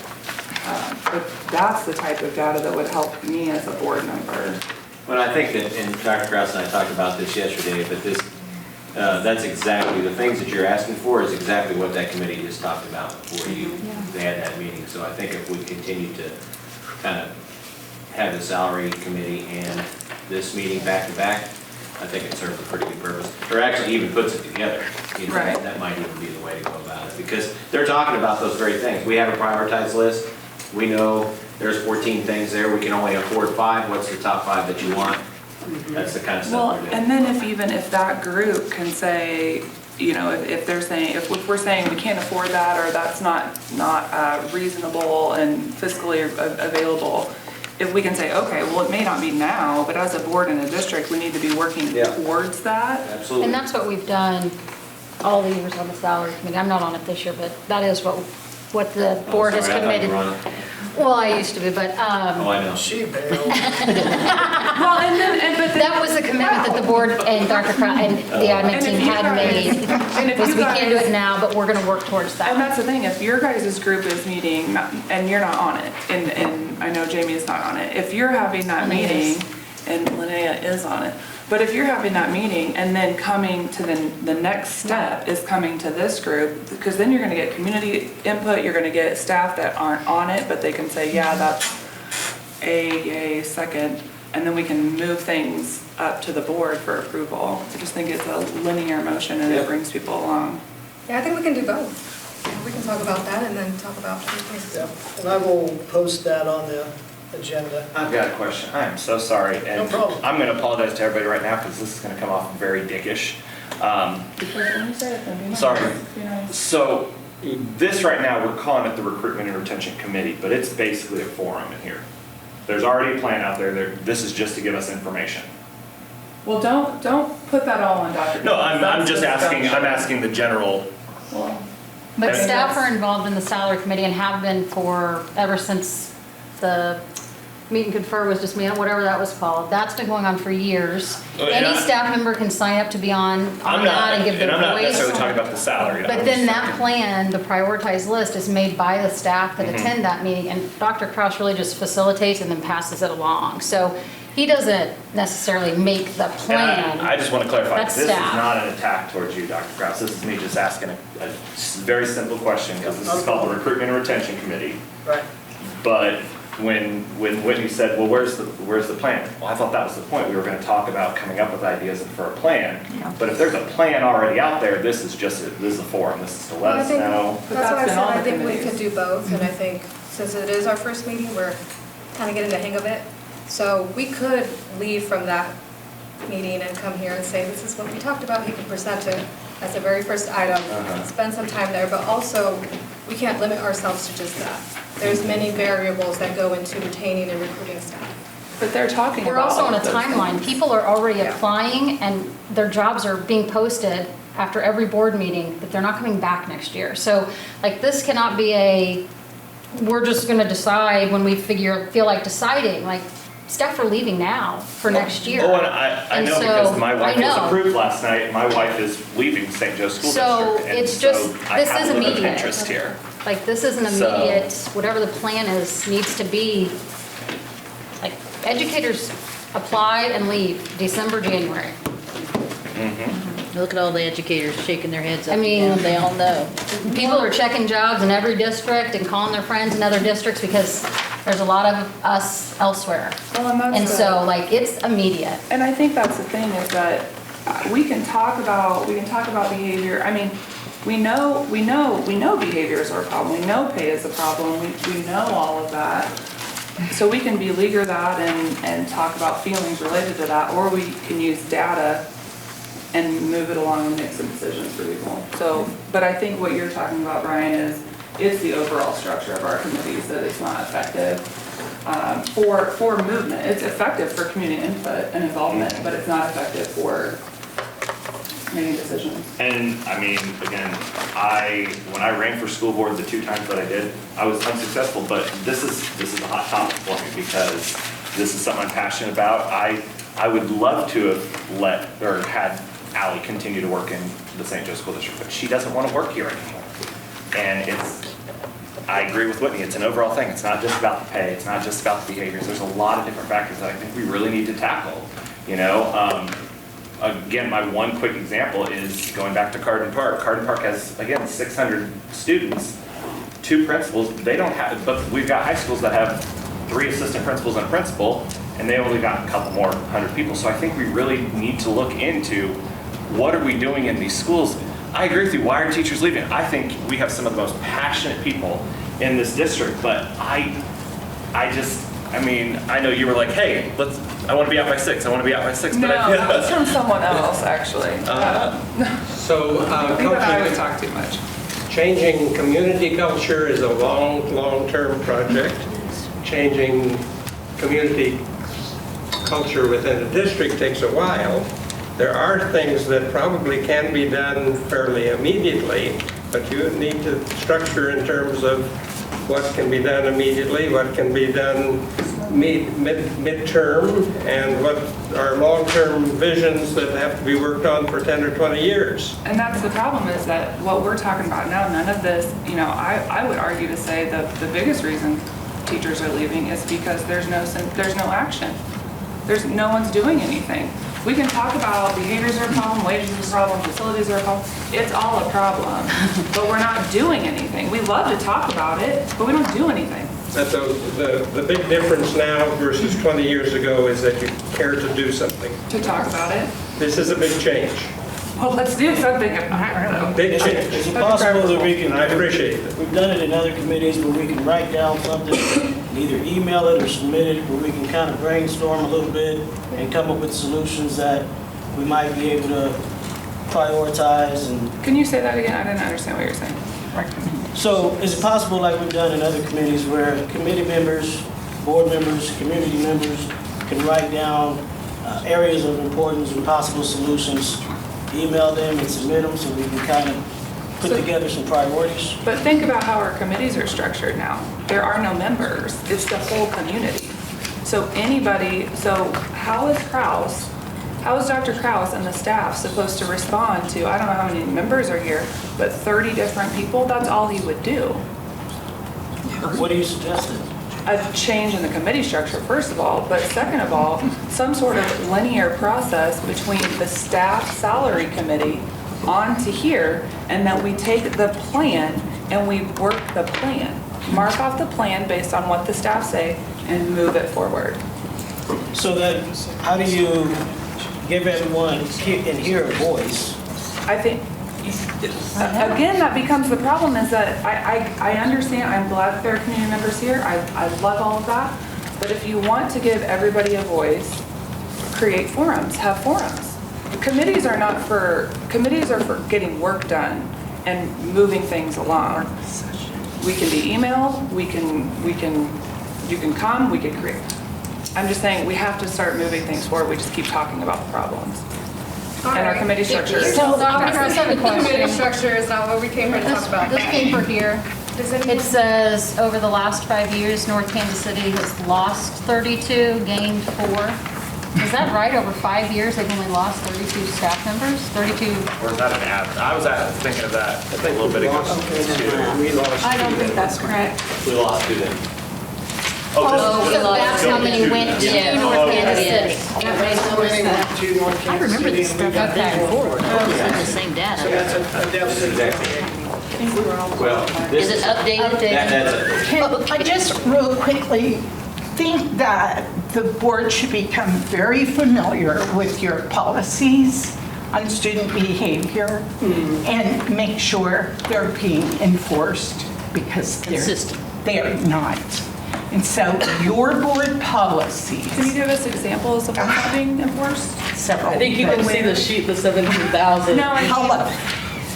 But that's the type of data that would help me as a board member. Well, I think that, and Dr. Krause and I talked about this yesterday, but that's exactly, the things that you're asking for is exactly what that committee just talked about before they had that meeting. So I think if we continue to kind of have the salary committee and this meeting back to back, I think it serves a pretty good purpose. Or actually even puts it together. Right. That might even be the way to go about it. Because they're talking about those very things. We have a prioritized list. We know there's 14 things there. We can only afford 5. What's the top 5 that you want? That's the kind of stuff we're doing. And then if that group can say, if they're saying, if we're saying we can't afford that or that's not reasonable and fiscally available, if we can say, okay, well, it may not be now, but as a board in a district, we need to be working towards that. Absolutely. And that's what we've done all the years on the salary committee. I'm not on it this year, but that is what the board has committed. Well, I used to be, but. Oh, I know. She bailed. Well, but that was a commitment that the board and Dr. Krause and the admin team had made. Was we can't do it now, but we're going to work towards that. And that's the thing, if your guys' group is meeting and you're not on it, and I know Jamie is not on it, if you're having that meeting, and Linnea is on it, but if you're having that meeting and then coming to the next step is coming to this group, because then you're going to get community input, you're going to get staff that aren't on it, but they can say, yeah, that's yay, second, and then we can move things up to the board for approval. I just think it's a linear motion and it brings people along. Yeah, I think we can do both. We can talk about that and then talk about other things. Yeah, and I will post that on the agenda. I've got a question. I am so sorry. And no problem. I'm going to apologize to everybody right now because this is going to come off very dickish. Sorry. So this right now, we're calling it the Recruitment and Retention Committee, but it's basically a forum in here. There's already a plan out there. This is just to give us information. Well, don't put that all on Dr. No, I'm just asking. I'm asking the general. But staff are involved in the salary committee and have been ever since the meet and confer was just, whatever that was called. That's been going on for years. Oh, and Any I- staff member can sign up to be on that and give their I'm not voice. necessarily talking about the salary. But then that plan, the prioritized list, is made by the staff that attend that meeting, and Dr. Kraus really just facilitates and then passes it along. So he doesn't necessarily make the plan. I just want to clarify, That's this is staff. not an attack towards you, Dr. Kraus. This is me just asking a very simple question, because this is called the Recruitment and Retention Committee. Right. But when Whitney said, well, where's the plan? Well, I thought that was the point. We were going to talk about coming up with ideas for a plan. But if there's a plan already out there, this is a forum. This is to let us know. That's why I been said all the I think we committees. could do both, and I think since it is our first meeting, we're kind of getting the hang of it. So we could leave from that meeting and come here and say, this is what we talked about. He can present it as the very first item, spend some time there, but also we can't limit ourselves to just that. There's many variables that go into retaining and recruiting staff. But they're talking We're about also on a all of those timeline. things. People are already applying, and their jobs are being posted after every board meeting, but they're not coming back next year. So, like, this cannot be we're just gonna decide when we feel like deciding, like, staff are leaving now for next year. Oh, and I know, so- because my wife I was know. approved last night. My wife is leaving St. Joe School So, District. and it's just, so I this have is a little immediate. interest here. Like, this is an So- immediate, whatever the plan is, needs to be, like, educators apply and leave December, January. Look at all the educators shaking their heads up I and mean- down. They all know. People are checking jobs in every district and calling their friends in other districts because there's a lot of us elsewhere. Well, and that's And the- so, like, it's immediate. And I think that's the thing, is that we can talk about behavior. I mean, we know behaviors are a problem. We know pay is a problem. We know all of that. So we can beleaguer that and talk about feelings related to that, or we can use data and move it along and make some decisions for people. So, but I think what you're talking about, Brian, is the overall structure of our committees, that it's not effective for movement. It's effective for community input and involvement, but it's not effective for making decisions. And I mean, again, when I ran for school board the 2 times that I did, I was unsuccessful, but this is a hot topic for me because this is something I'm passionate about. I would love to have had Ally continue to work in the St. Joe School District, but she doesn't want to work here anymore. And I agree with Whitney, it's an overall thing. It's not just about the pay, it's not just about the behaviors. There's a lot of different factors that I think we really need to tackle, you know? Again, my one quick example is going back to Carden Park. Carden Park has, again, 600 students, 2 principals. They don't have, but we've got high schools that have 3 assistant principals and a principal, and they only got a couple more 100 people. So I think we really need to look into what are we doing in these schools. I agree with you, why are teachers leaving? I think we have some of the most passionate people in this district, but I mean, I know you were like, hey, I want to be out by 6, I want to be out by 6, No, but that was from someone else, actually. So, I think that I would talk too much. changing community culture is a long-term project. Changing community culture within a district takes a while. There are things that probably can be done fairly immediately, but you need to structure in terms of what can be done immediately, what can be done midterm, and what are long-term visions that have to be worked on for 10 or 20 years. And that's the problem, is that what we're talking about now, none of this, you know, I would argue to say that the biggest reason teachers are leaving is because there's no action. No one's doing anything. We can talk about behaviors are a problem, wages are a problem, facilities are a problem. It's all a problem, but we're not doing anything. We love to talk about it, but we don't do anything. But the big difference now versus 20 years ago is that you care to do something. To talk about it. This is a big change. Well, let's do something about it. Big change. Is it possible that we can? I appreciate it. We've done it in other committees where we can write down something, and either email it or submit it, where we can kind of brainstorm a little bit and come up with solutions that we might be able to prioritize and. Can you say that again? I didn't understand what you're saying. So is it possible, like we've done in other committees, where committee members, board members, community members can write down areas of importance and possible solutions, email them and submit them so we can kind of put together some priorities? But think about how our committees are structured now. There are no members. It's the whole community. So how is Dr. Kraus and the staff supposed to respond to, I don't know how many members are here, but 30 different people? That's all he would do. What are you suggesting? A change in the committee structure, first of all, but second of all, some sort of linear process between the staff salary committee on to here, and that we take the plan and we work the plan. Mark off the plan based on what the staff say and move it forward. So then, how do you give everyone in here a voice? I think, again, that becomes the problem is that I understand, I'm glad that there are community members here, I love all of that, but if you want to give everybody a voice, create forums, have forums. Committees are for getting work done and moving things along. We can be emailed, you can come, we can create. I'm just saying, we have to start moving things forward, we just keep talking about the problems. And our committee structure is. So, committee structure is not what we came here to talk about. This paper here, it says, over the last 5 years, North Kansas City has lost 32, gained 4. Is that right? Over 5 years, they've only lost 32 staff members? 32? Or is that an average? I was thinking of that a little bit ago. I don't think that's correct. We lost 2 then. Oh, so that's how many went to North Kansas City. I remember this stuff back and forth. It's the same data. So that's a deficit. Well, Is it updated? I just real quickly think that the board should become very familiar with your policies on student behavior and make sure they're being enforced because they're not. And so your board policies. Can you give us examples of what's being enforced? Several. I think you can see the sheet, the 17,000. No,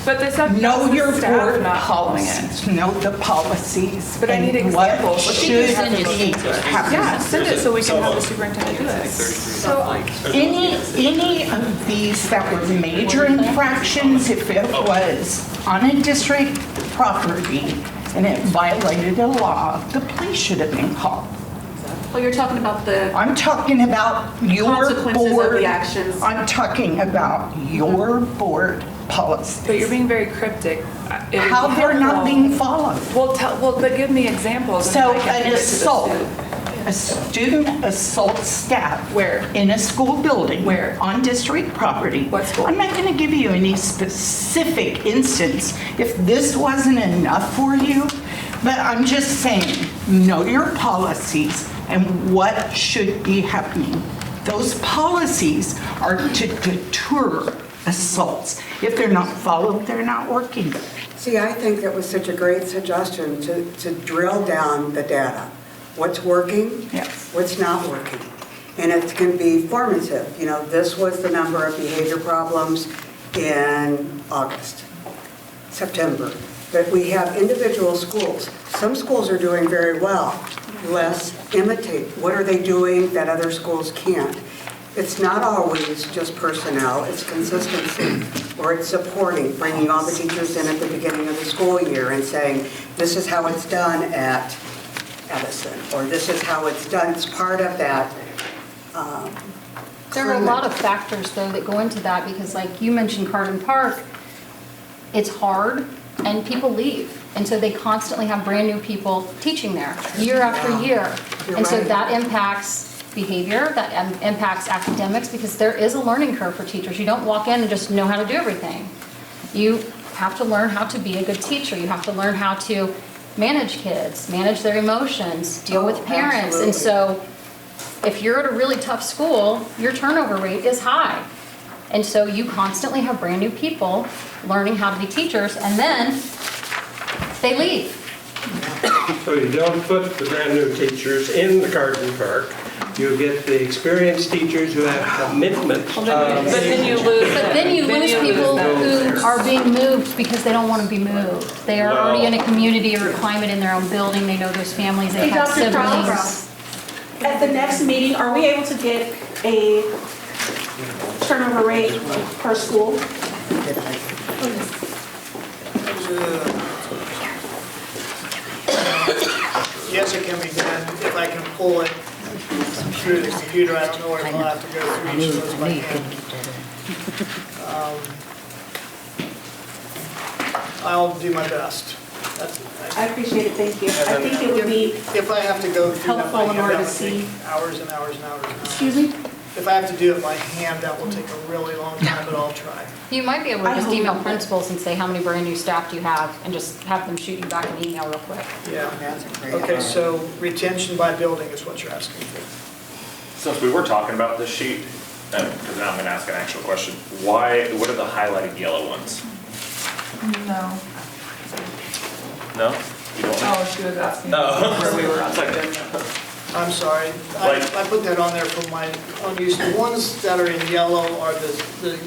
but the stuff. Know your board not following it. policies, know the policies. But I need and what examples. should be Yeah, send it so we can have the superintendent do it. So any of these that were major infractions, if it was on a district property and it violated a law, the police should have been called. Well, you're talking about the I'm talking about your consequences of board. the actions. I'm talking about your board policies. But you're being very cryptic. It would How be they're not helpful- being followed. But give me examples. So and I can an give it to the assault, student. a student assaults staff. Where? In a school building. Where? On district property. What school? I'm not going to give you any specific instance if this wasn't enough for you, but I'm just saying, know your policies and what should be happening. Those policies are to deter assaults. If they're not followed, they're not working. See, I think that was such a great suggestion to drill down the data. What's working? Yes. What's not working? And it can be formative. You know, this was the number of behavior problems in August, September. But we have individual schools. Some schools are doing very well. Let's imitate. What are they doing that other schools can't? It's not always just personnel, it's consistency, or it's supporting, bringing all the teachers in at the beginning of the school year and saying, this is how it's done at Edison, or this is how it's done. It's part of that. There are a lot of factors, though, that go into that, because like you mentioned Carden Park, it's hard, and people leave. And so they constantly have brand-new people teaching there, year after year. And so that impacts behavior, that impacts academics, because there is a learning curve for teachers. You don't walk in and just know how to do everything. You have to learn how to be a good teacher. You have to learn how to manage kids, manage their emotions, deal with parents. Absolutely. And so if you're at a really tough school, your turnover rate is high. And so you constantly have brand new people learning how to be teachers, and then they leave. So you don't put the brand new teachers in the Carden Park. You get the experienced teachers who have commitment. But then you lose. But then you lose people who are being moved because they don't want to be moved. They are already in a community or a climate in their own building. They know those families. They have Dr. siblings. Krause, at the next meeting, are we able to get a turnover rate per school? Yes, it can be done, if I can pull it. through the computer, I don't know where I'll have to go through each of those by hand. I'll do my best. I appreciate it, thank you. I think it would be If I have to go through that by helpful in hand, order that to would take see. hours and hours and hours and hours. Excuse me? If I have to do it by hand, that will take a really long time, but I'll try. You might be able to I just hope email not. principals and say how many brand new staff do you have, and just have them shoot you back an email real quick. Yeah. That's a great Okay, idea. so retention by building is what you're asking for. Since we were talking about this sheet, because now I'm gonna ask an actual question, what are the highlighted yellow ones? No. No? You don't know? Oh, she was asking No. where we were on It's like- the agenda. I'm sorry, I put that on there for my own use. The ones that are in yellow are the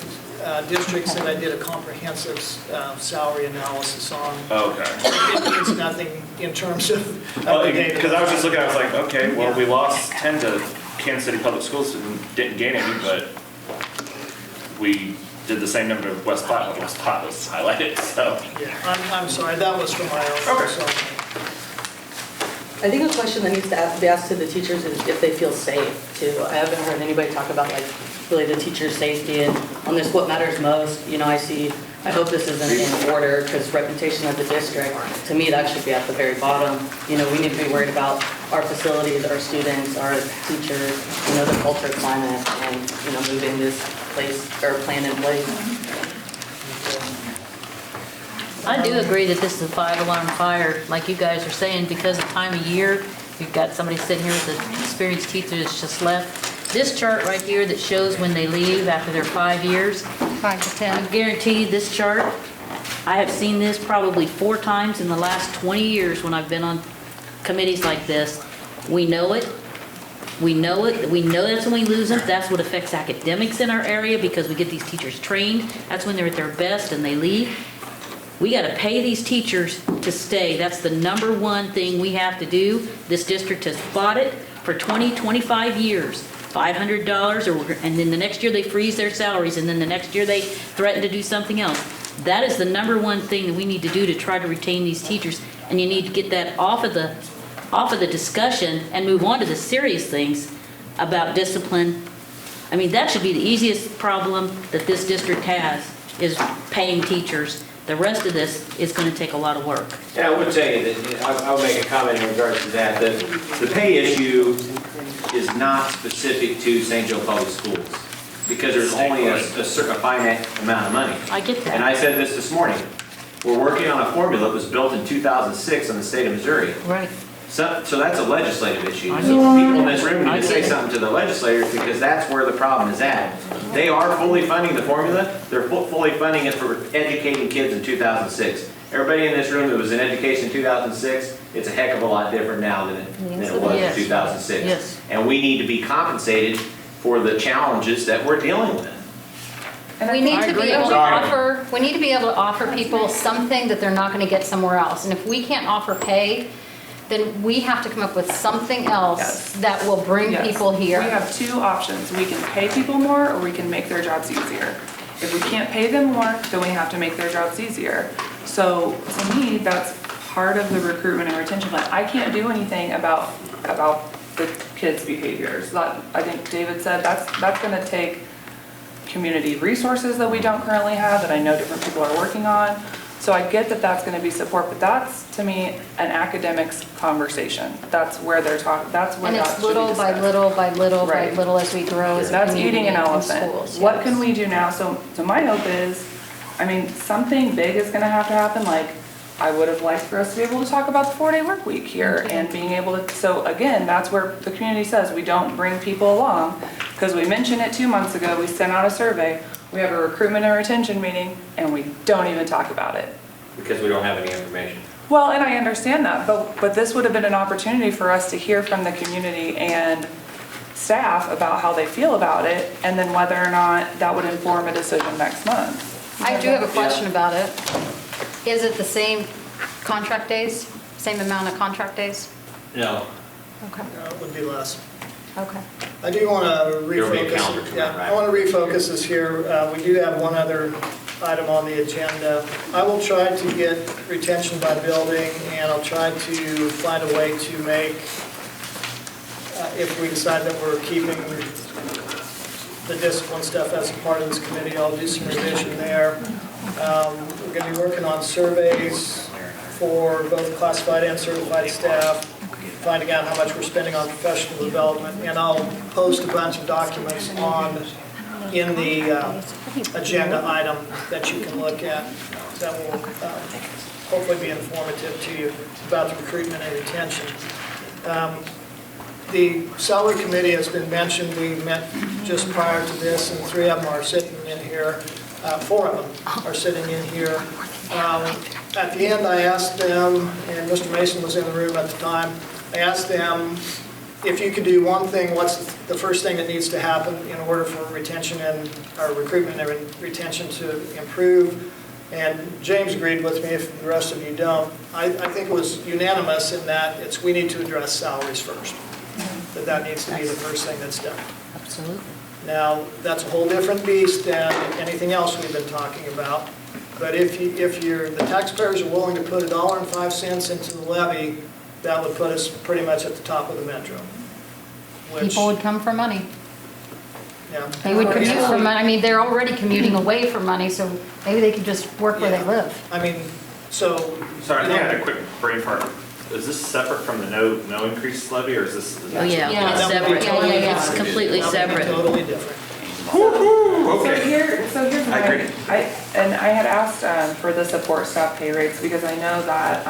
districts that I did a comprehensive salary analysis on. Okay. It's nothing in terms of the data. Because I was just looking, I was like, okay, well, we lost 10 to Kansas City Public Schools, didn't gain any, but we did the same number of West Platte, but West Platte was highlighted, so. Yeah, I'm sorry, that was for my own. Okay. So, I think a question that needs to be asked to the teachers is if they feel safe too. I haven't heard anybody talk about like really the teacher's safety and on this what matters most. You know, I hope this isn't in order because reputation of the district, to me, that should be at the very bottom. You know, we need to be worried about our facilities, our students, our teachers, you know, the culture, climate, and, you know, moving this place or plan in place. I do agree that this is a 5-alarm fire, like you guys are saying, because of time of year. You've got somebody sitting here with an experienced teacher that's just left. This chart right here that shows when they leave after their 5 years. 5 to 10. I guarantee you this chart, I have seen this probably 4 times in the last 20 years when I've been on committees like this. We know it. We know it. We know that's when we lose them. That's what affects academics in our area because we get these teachers trained. That's when they're at their best and they leave. We got to pay these teachers to stay. That's the number one thing we have to do. This district has fought it for 20, 25 years. $500, and then the next year they freeze their salaries, and then the next year they threaten to do something else. That is the number one thing that we need to do to try to retain these teachers, and you need to get that off of the discussion and move on to the serious things about discipline. I mean, that should be the easiest problem that this district has, is paying teachers. The rest of this is going to take a lot of work. Yeah, I would say that, I would make a comment in regards to that, that the pay issue is not specific to St. Joe Public Schools, because there's only a certain finite amount of money. I get that. And I said this morning, we're working on a formula that was built in 2006 in the state of Missouri. Right. So that's a legislative issue. So I people get it. in this room I need to get say it. something to the legislators, because that's where the problem is at. They are fully funding the formula, they're fully funding it for educating kids in 2006. Everybody in this room that was in education in 2006, it's a heck of a lot different now than it was in Yes. 2006. Yes. And we need to be compensated for the challenges that we're dealing with. We need to be able to Sorry. offer people something that they're not going to get somewhere else. And if we can't offer pay, then we have to come up with something else Yes. that will bring Yes. people here. We have 2 options. We can pay people more, or we can make their jobs easier. If we can't pay them more, then we have to make their jobs easier. So to me, that's part of the recruitment and retention plan. I can't do anything about the kids' behaviors. I think David said that's gonna take community resources that we don't currently have, that I know different people are working on. So I get that that's gonna be support, but that's, to me, an academics conversation. That's where they're talking, that's where And that it's should be little by discussed. little by little by Right. little as we grow as a That's community eating an in elephant. schools, What yes. can we do now? So my hope is, I mean, something big is gonna have to happen, like, I would have liked for us to be able to talk about the 4-day work week here and being able to, so again, that's where the community says we don't bring people along, because we mentioned it 2 months ago, we sent out a survey, we have a recruitment and retention meeting, and we don't even talk about it. Because we don't have any information. Well, and I understand that, but this would have been an opportunity for us to hear from the community and staff about how they feel about it, and then whether or not that would inform a decision next month. I do have a question about it. Is it the same contract days? Same amount of contract days? No. Okay, It would be less. okay. I do want to There'll be a refocus, calendar tomorrow, yeah, right? I want to refocus this here. We do have one other item on the agenda. I will try to get retention by building, and I'll try to find a way to make if we decide that we're keeping the discipline stuff as a part of this committee, I'll do some revision there. We're going to be working on surveys for both classified and certified staff, finding out how much we're spending on professional development, and I'll post a bunch of documents in the agenda item that you can look at that will hopefully be informative to you about the recruitment and retention. The salary committee has been mentioned. We met just prior to this, and 3 of them are sitting in here. 4 of them are sitting in here. At the end, I asked them, and Mr. Mason was in the room at the time, I asked them if you could do one thing, what's the first thing that needs to happen in order for retention and our recruitment and retention to improve? And James agreed with me, if the rest of you don't. I think it was unanimous in that we need to address salaries first. That needs to be the first thing that's done. Absolutely. Now, that's a whole different beast than anything else we've been talking about. But if the taxpayers are willing to put $1.05 into the levy, that would put us pretty much at the top of the metro. People would come for money. Yeah. They would commute for money. I mean, they're already commuting away for money, so maybe they could just work where they live. I mean, so. Sorry, I think I had a quick brain fart. Is this separate from the no increase levy, or is this? Oh, yeah, it's separate. It's completely separate. Totally different. Okay. So here's I agree. I had asked for the support staff pay rates because I know that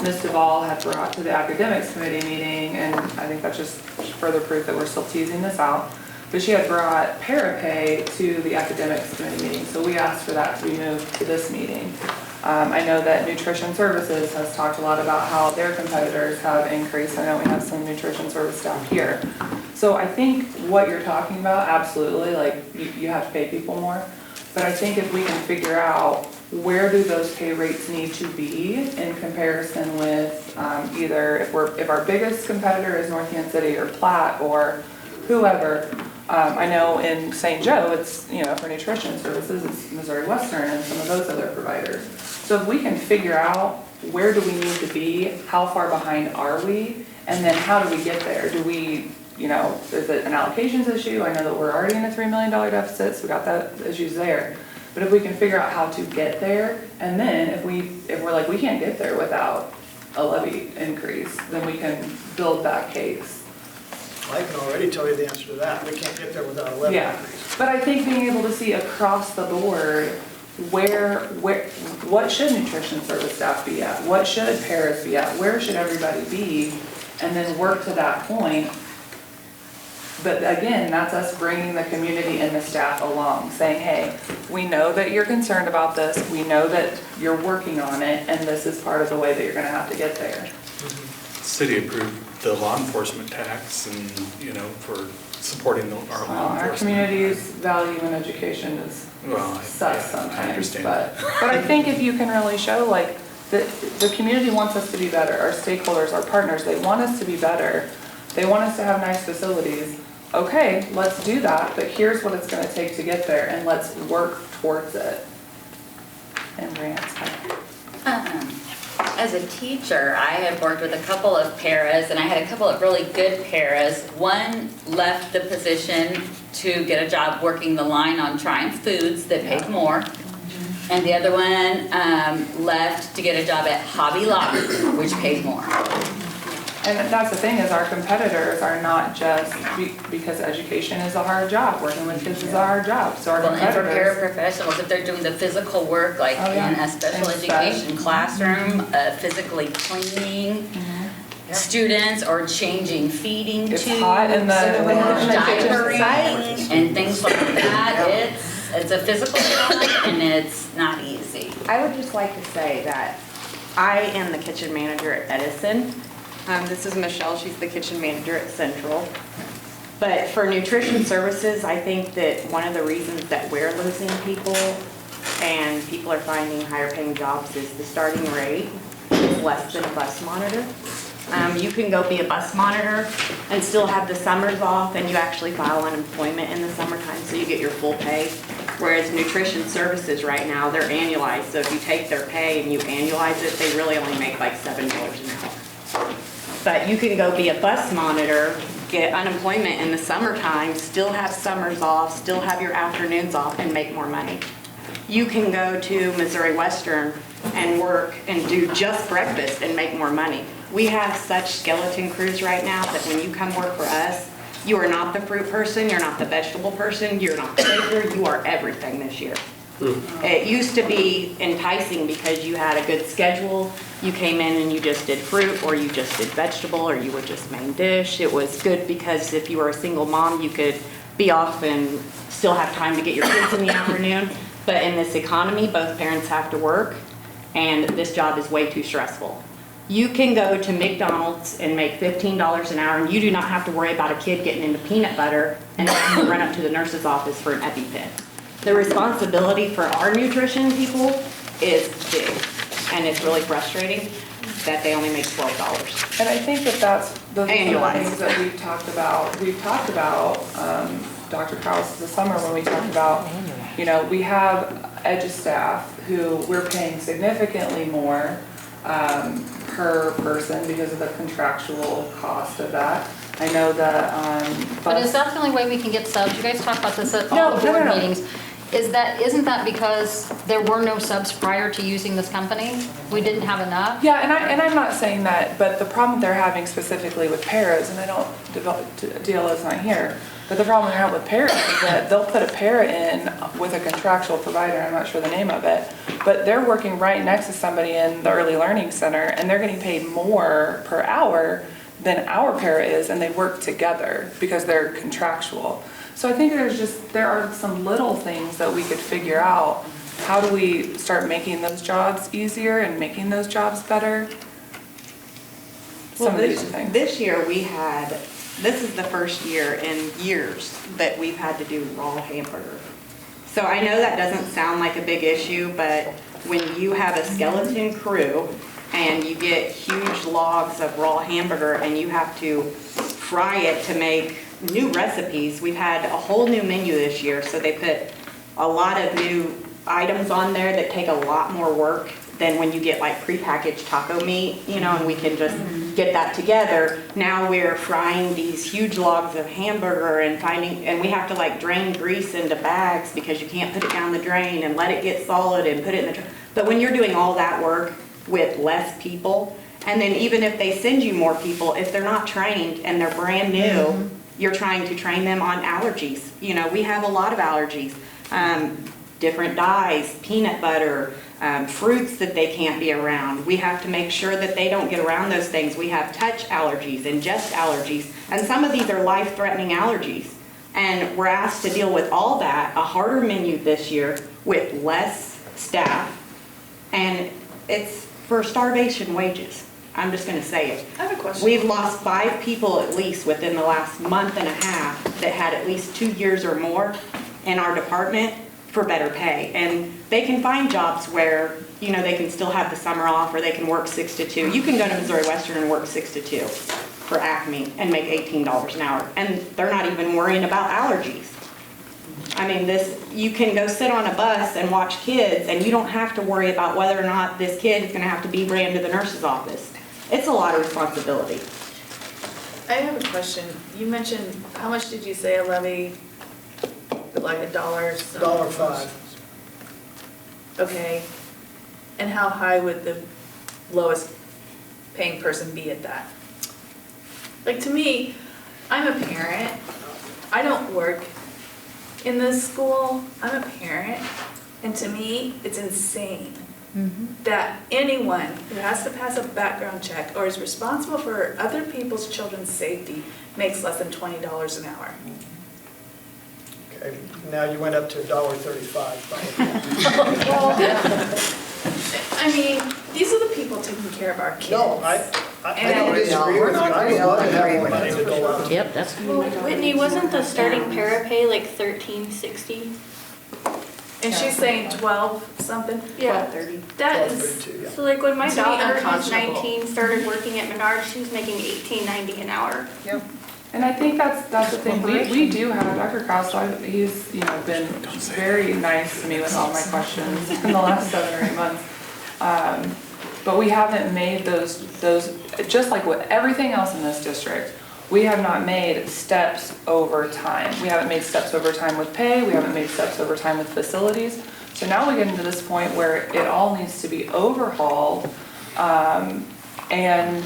Ms. Duvall had brought to the academics committee meeting, and I think that's just further proof that we're still teasing this out. But she had brought para pay to the academics committee meeting, so we asked for that to be moved to this meeting. I know that Nutrition Services has talked a lot about how their competitors have increased. I know we have some nutrition service staff here. So I think what you're talking about, absolutely, like you have to pay people more. But I think if we can figure out where do those pay rates need to be in comparison with either if our biggest competitor is North Kansas City or Platte or whoever. I know in St. Joe, it's, for nutrition services, it's Missouri Western and some of those other providers. So if we can figure out where do we need to be, how far behind are we, and then how do we get there? Do we, is it an allocations issue? I know that we're already in a $3 million deficit, so we got that issues there. But if we can figure out how to get there, and then if we're like, we can't get there without a levy increase, then we can build that case. I can already tell you the answer to that. We can't get there without a levy increase. But I think being able to see across the board what should nutrition service staff be at? What should paras be at? Where should everybody be? And then work to that point. But again, that's us bringing the community and the staff along, saying, hey, we know that you're concerned about this. We know that you're working on it, and this is part of the way that you're going to have to get there. City approved the law enforcement tax and, for supporting our law enforcement. Our community's value in education is sus sometimes. I understand. But I think if you can really show, like, the community wants us to be better. Our stakeholders, our partners, they want us to be better. They want us to have nice facilities. Okay, let's do that, but here's what it's going to take to get there, and let's work towards it. And Rance. As a teacher, I have worked with a couple of paras, and I had a couple of really good paras. One left the position to get a job working the line on Triumph Foods that paid more. And the other one left to get a job at Hobby Lobby, which paid more. And that's the thing, is our competitors are not just because education is a hard job, working with kids is a hard job, so our competitors. And for paraprofessionals, if they're doing the physical work, like in a special education classroom, physically cleaning students or changing feeding tubes, diapering, and things like that, it's a physical job and it's not easy. I would just like to say that I am the kitchen manager at Edison. This is Michelle, she's the kitchen manager at Central. But for nutrition services, I think that one of the reasons that we're losing people and people are finding higher paying jobs is the starting rate is less than a bus monitor. You can go be a bus monitor and still have the summers off, and you actually file unemployment in the summertime, so you get your full pay. Whereas nutrition services right now, they're annualized, so if you take their pay and you annualize it, they really only make like $7 an hour. But you can go be a bus monitor, get unemployment in the summertime, still have summers off, still have your afternoons off, and make more money. You can go to Missouri Western and work and do just breakfast and make more money. We have such skeleton crews right now that when you come work for us, you are not the fruit person, you're not the vegetable person, you're not the baker, you are everything this year. It used to be enticing because you had a good schedule. You came in and you just did fruit, or you just did vegetable, or you would just main dish. It was good because if you were a single mom, you could be off and still have time to get your kids in the afternoon. But in this economy, both parents have to work, and this job is way too stressful. You can go to McDonald's and make $15 an hour, and you do not have to worry about a kid getting into peanut butter and having to run up to the nurse's office for an EpiPen. The responsibility for our nutrition people is big, and it's really frustrating that they only make $12. And I think that that's the Annualized. things that we've talked about. We've talked about, Dr. Krause this summer when we talked about, you know, we have EDGE staff who we're paying significantly more per person because of the contractual cost of that. I know that, But is that the only way we can get subs? You guys talk about this at No, all the no, board no, no. meetings. Isn't that because there were no subs prior to using this company? We didn't have enough? Yeah, and I'm not saying that, but the problem they're having specifically with paras, and I don't, DLO's not here, but the problem they're having with paras is that they'll put a para in with a contractual provider, I'm not sure the name of it, but they're working right next to somebody in the early learning center, and they're getting paid more per hour than our para is, and they work together because they're contractual. So I think there are some little things that we could figure out. How do we start making those jobs easier and making those jobs better? Some of these things. This year this is the first year in years that we've had to do raw hamburger. So I know that doesn't sound like a big issue, but when you have a skeleton crew and you get huge logs of raw hamburger and you have to fry it to make new recipes. We've had a whole new menu this year, so they put a lot of new items on there that take a lot more work than when you get like prepackaged taco meat, you know, and we can just get that together. Now we're frying these huge logs of hamburger and we have to like drain grease into bags because you can't put it down the drain and let it get solid and put it in the but when you're doing all that work with less people, and then even if they send you more people, if they're not trained and they're brand new, you're trying to train them on allergies. You know, we have a lot of allergies, different dyes, peanut butter, fruits that they can't be around. We have to make sure that they don't get around those things. We have touch allergies, ingest allergies, and some of these are life-threatening allergies. And we're asked to deal with all that, a harder menu this year with less staff, and it's for starvation wages. I'm just going to say it. I have a question. We've lost 5 people at least within the last month and a half that had at least 2 years or more in our department for better pay. And they can find jobs where, you know, they can still have the summer off or they can work 6 to 2. You can go to Missouri Western and work 6 to 2 for Acme and make $18 an hour. And they're not even worrying about allergies. I mean, you can go sit on a bus and watch kids and you don't have to worry about whether or not this kid is going to have to be ran to the nurse's office. It's a lot of responsibility. I have a question. You mentioned, how much did you say a levy? Like $1? $1.05. Okay. And how high would the lowest paying person be at that? Like, to me, I'm a parent. I don't work in this school. I'm a parent. And to me, it's insane that anyone who has to pass a background check or is responsible for other people's children's safety makes less than $20 an hour. Okay, now you went up to $1.35. Well, I mean, these are the people taking care of our kids. No, I don't disagree with you. I would love to have more money to go out. Yep, that's. Well, Whitney, wasn't the starting para pay like $13.60? And she's saying 12 something? Yeah. 12.30. That is, 12.32, yeah. so like when my To me, daughter was unconscionable. 19, started working at Menards, she was making $18.90 an hour. Yep. And I think that's the thing, we do have, Dr. Krause, he's, you know, been very nice to me with all my questions in the last 7 or 8 months. But we haven't made those, just like with everything else in this district, we have not made steps over time. We haven't made steps over time with pay, we haven't made steps over time with facilities. So now we get into this point where it all needs to be overhauled. And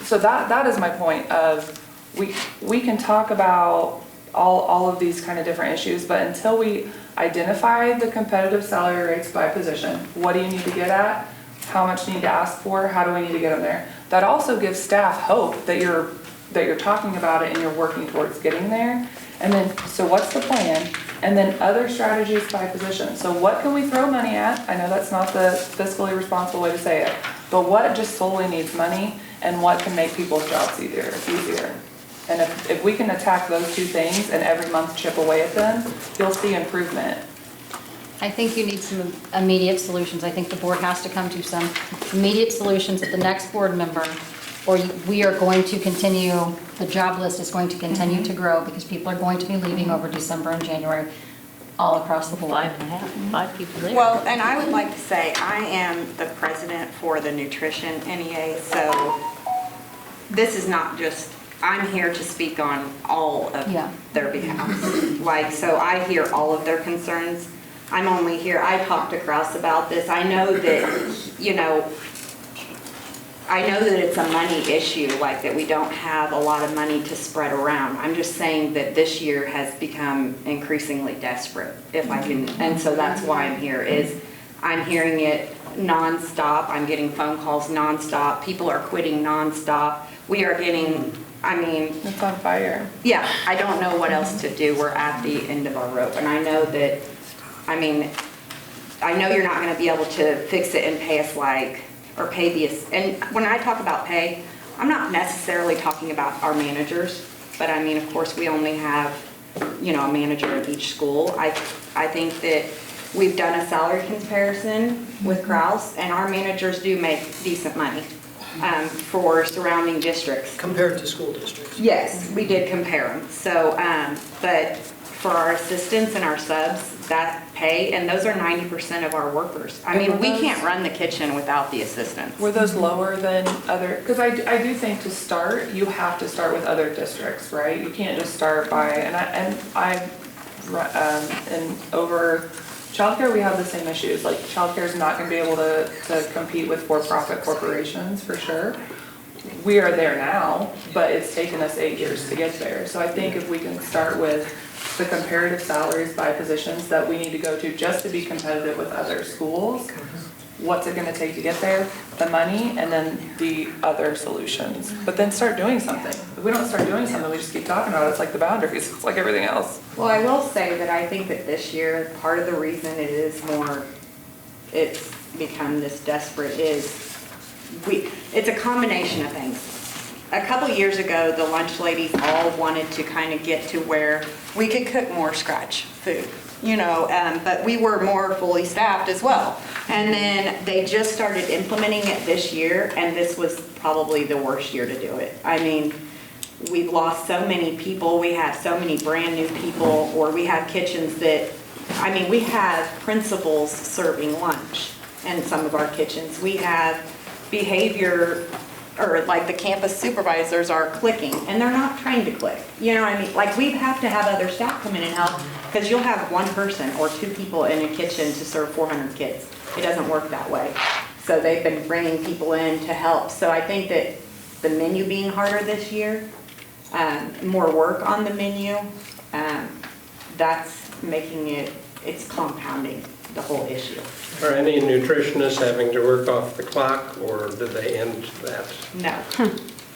so that is my point of, we can talk about all of these kind of different issues, but until we identify the competitive salary rates by position, what do you need to get at? How much do you need to ask for? How do we need to get them there? That also gives staff hope that you're talking about it and you're working towards getting there. And then, so what's the plan? And then other strategies by position. So what can we throw money at? I know that's not the fiscally responsible way to say it, but what just solely needs money and what can make people's jobs easier? And if we can attack those two things and every month chip away at them, you'll see improvement. I think you need some immediate solutions. I think the board has to come to some immediate solutions at the next board member, or we are going to continue, the job list is going to continue to grow because people are going to be leaving over December and January all across the board. 5 people there. Well, and I would like to say, I am the president for the Nutrition NEA, so this is not just, I'm here to speak on all of their behalf. Like, so I hear all of their concerns. I'm only here, I talked to Kraus about this. I know that, you know, I know that it's a money issue, like that we don't have a lot of money to spread around. I'm just saying that this year has become increasingly desperate, if I can, and so that's why I'm here, is I'm hearing it nonstop. I'm getting phone calls nonstop. People are quitting nonstop. We are getting, I mean. It's on fire. Yeah, I don't know what else to do. We're at the end of our rope. And I know that, I mean, I know you're not going to be able to fix it and pay us like, or pay the, and when I talk about pay, I'm not necessarily talking about our managers, but I mean, of course, we only have, you know, a manager in each school. I think that we've done a salary comparison with Kraus, and our managers do make decent money for surrounding districts. Compared to school districts? Yes, we did compare them. So, but for our assistants and our subs, that pay, and those are 90% of our workers. I mean, we can't run the kitchen without the assistants. Were those lower than other, because I do think to start, you have to start with other districts, right? You can't just start by, and over childcare, we have the same issues. Like childcare is not going to be able to compete with for-profit corporations for sure. We are there now, but it's taken us 8 years to get there. So I think if we can start with the comparative salaries by positions that we need to go to just to be competitive with other schools, what's it going to take to get there, the money, and then the other solutions. But then start doing something. If we don't start doing something, we just keep talking about it. It's like the boundaries. It's like everything else. Well, I will say that I think that this year, part of the reason it is more, it's become this desperate is it's a combination of things. A couple years ago, the lunch ladies all wanted to kind of get to where we could cook more scratch food, you know, but we were more fully staffed as well. And then they just started implementing it this year, and this was probably the worst year to do it. I mean, we've lost so many people. We have so many brand new people, or we have kitchens that, I mean, we have principals serving lunch in some of our kitchens. We have behavior, or like the campus supervisors are clicking, and they're not trained to click. You know what I mean? Like, we have to have other staff come in and help, because you'll have one person or two people in a kitchen to serve 400 kids. It doesn't work that way. So they've been bringing people in to help. So I think that the menu being harder this year, more work on the menu, that's making it, it's compounding the whole issue. Are any nutritionists having to work off the clock, or did they end that? No.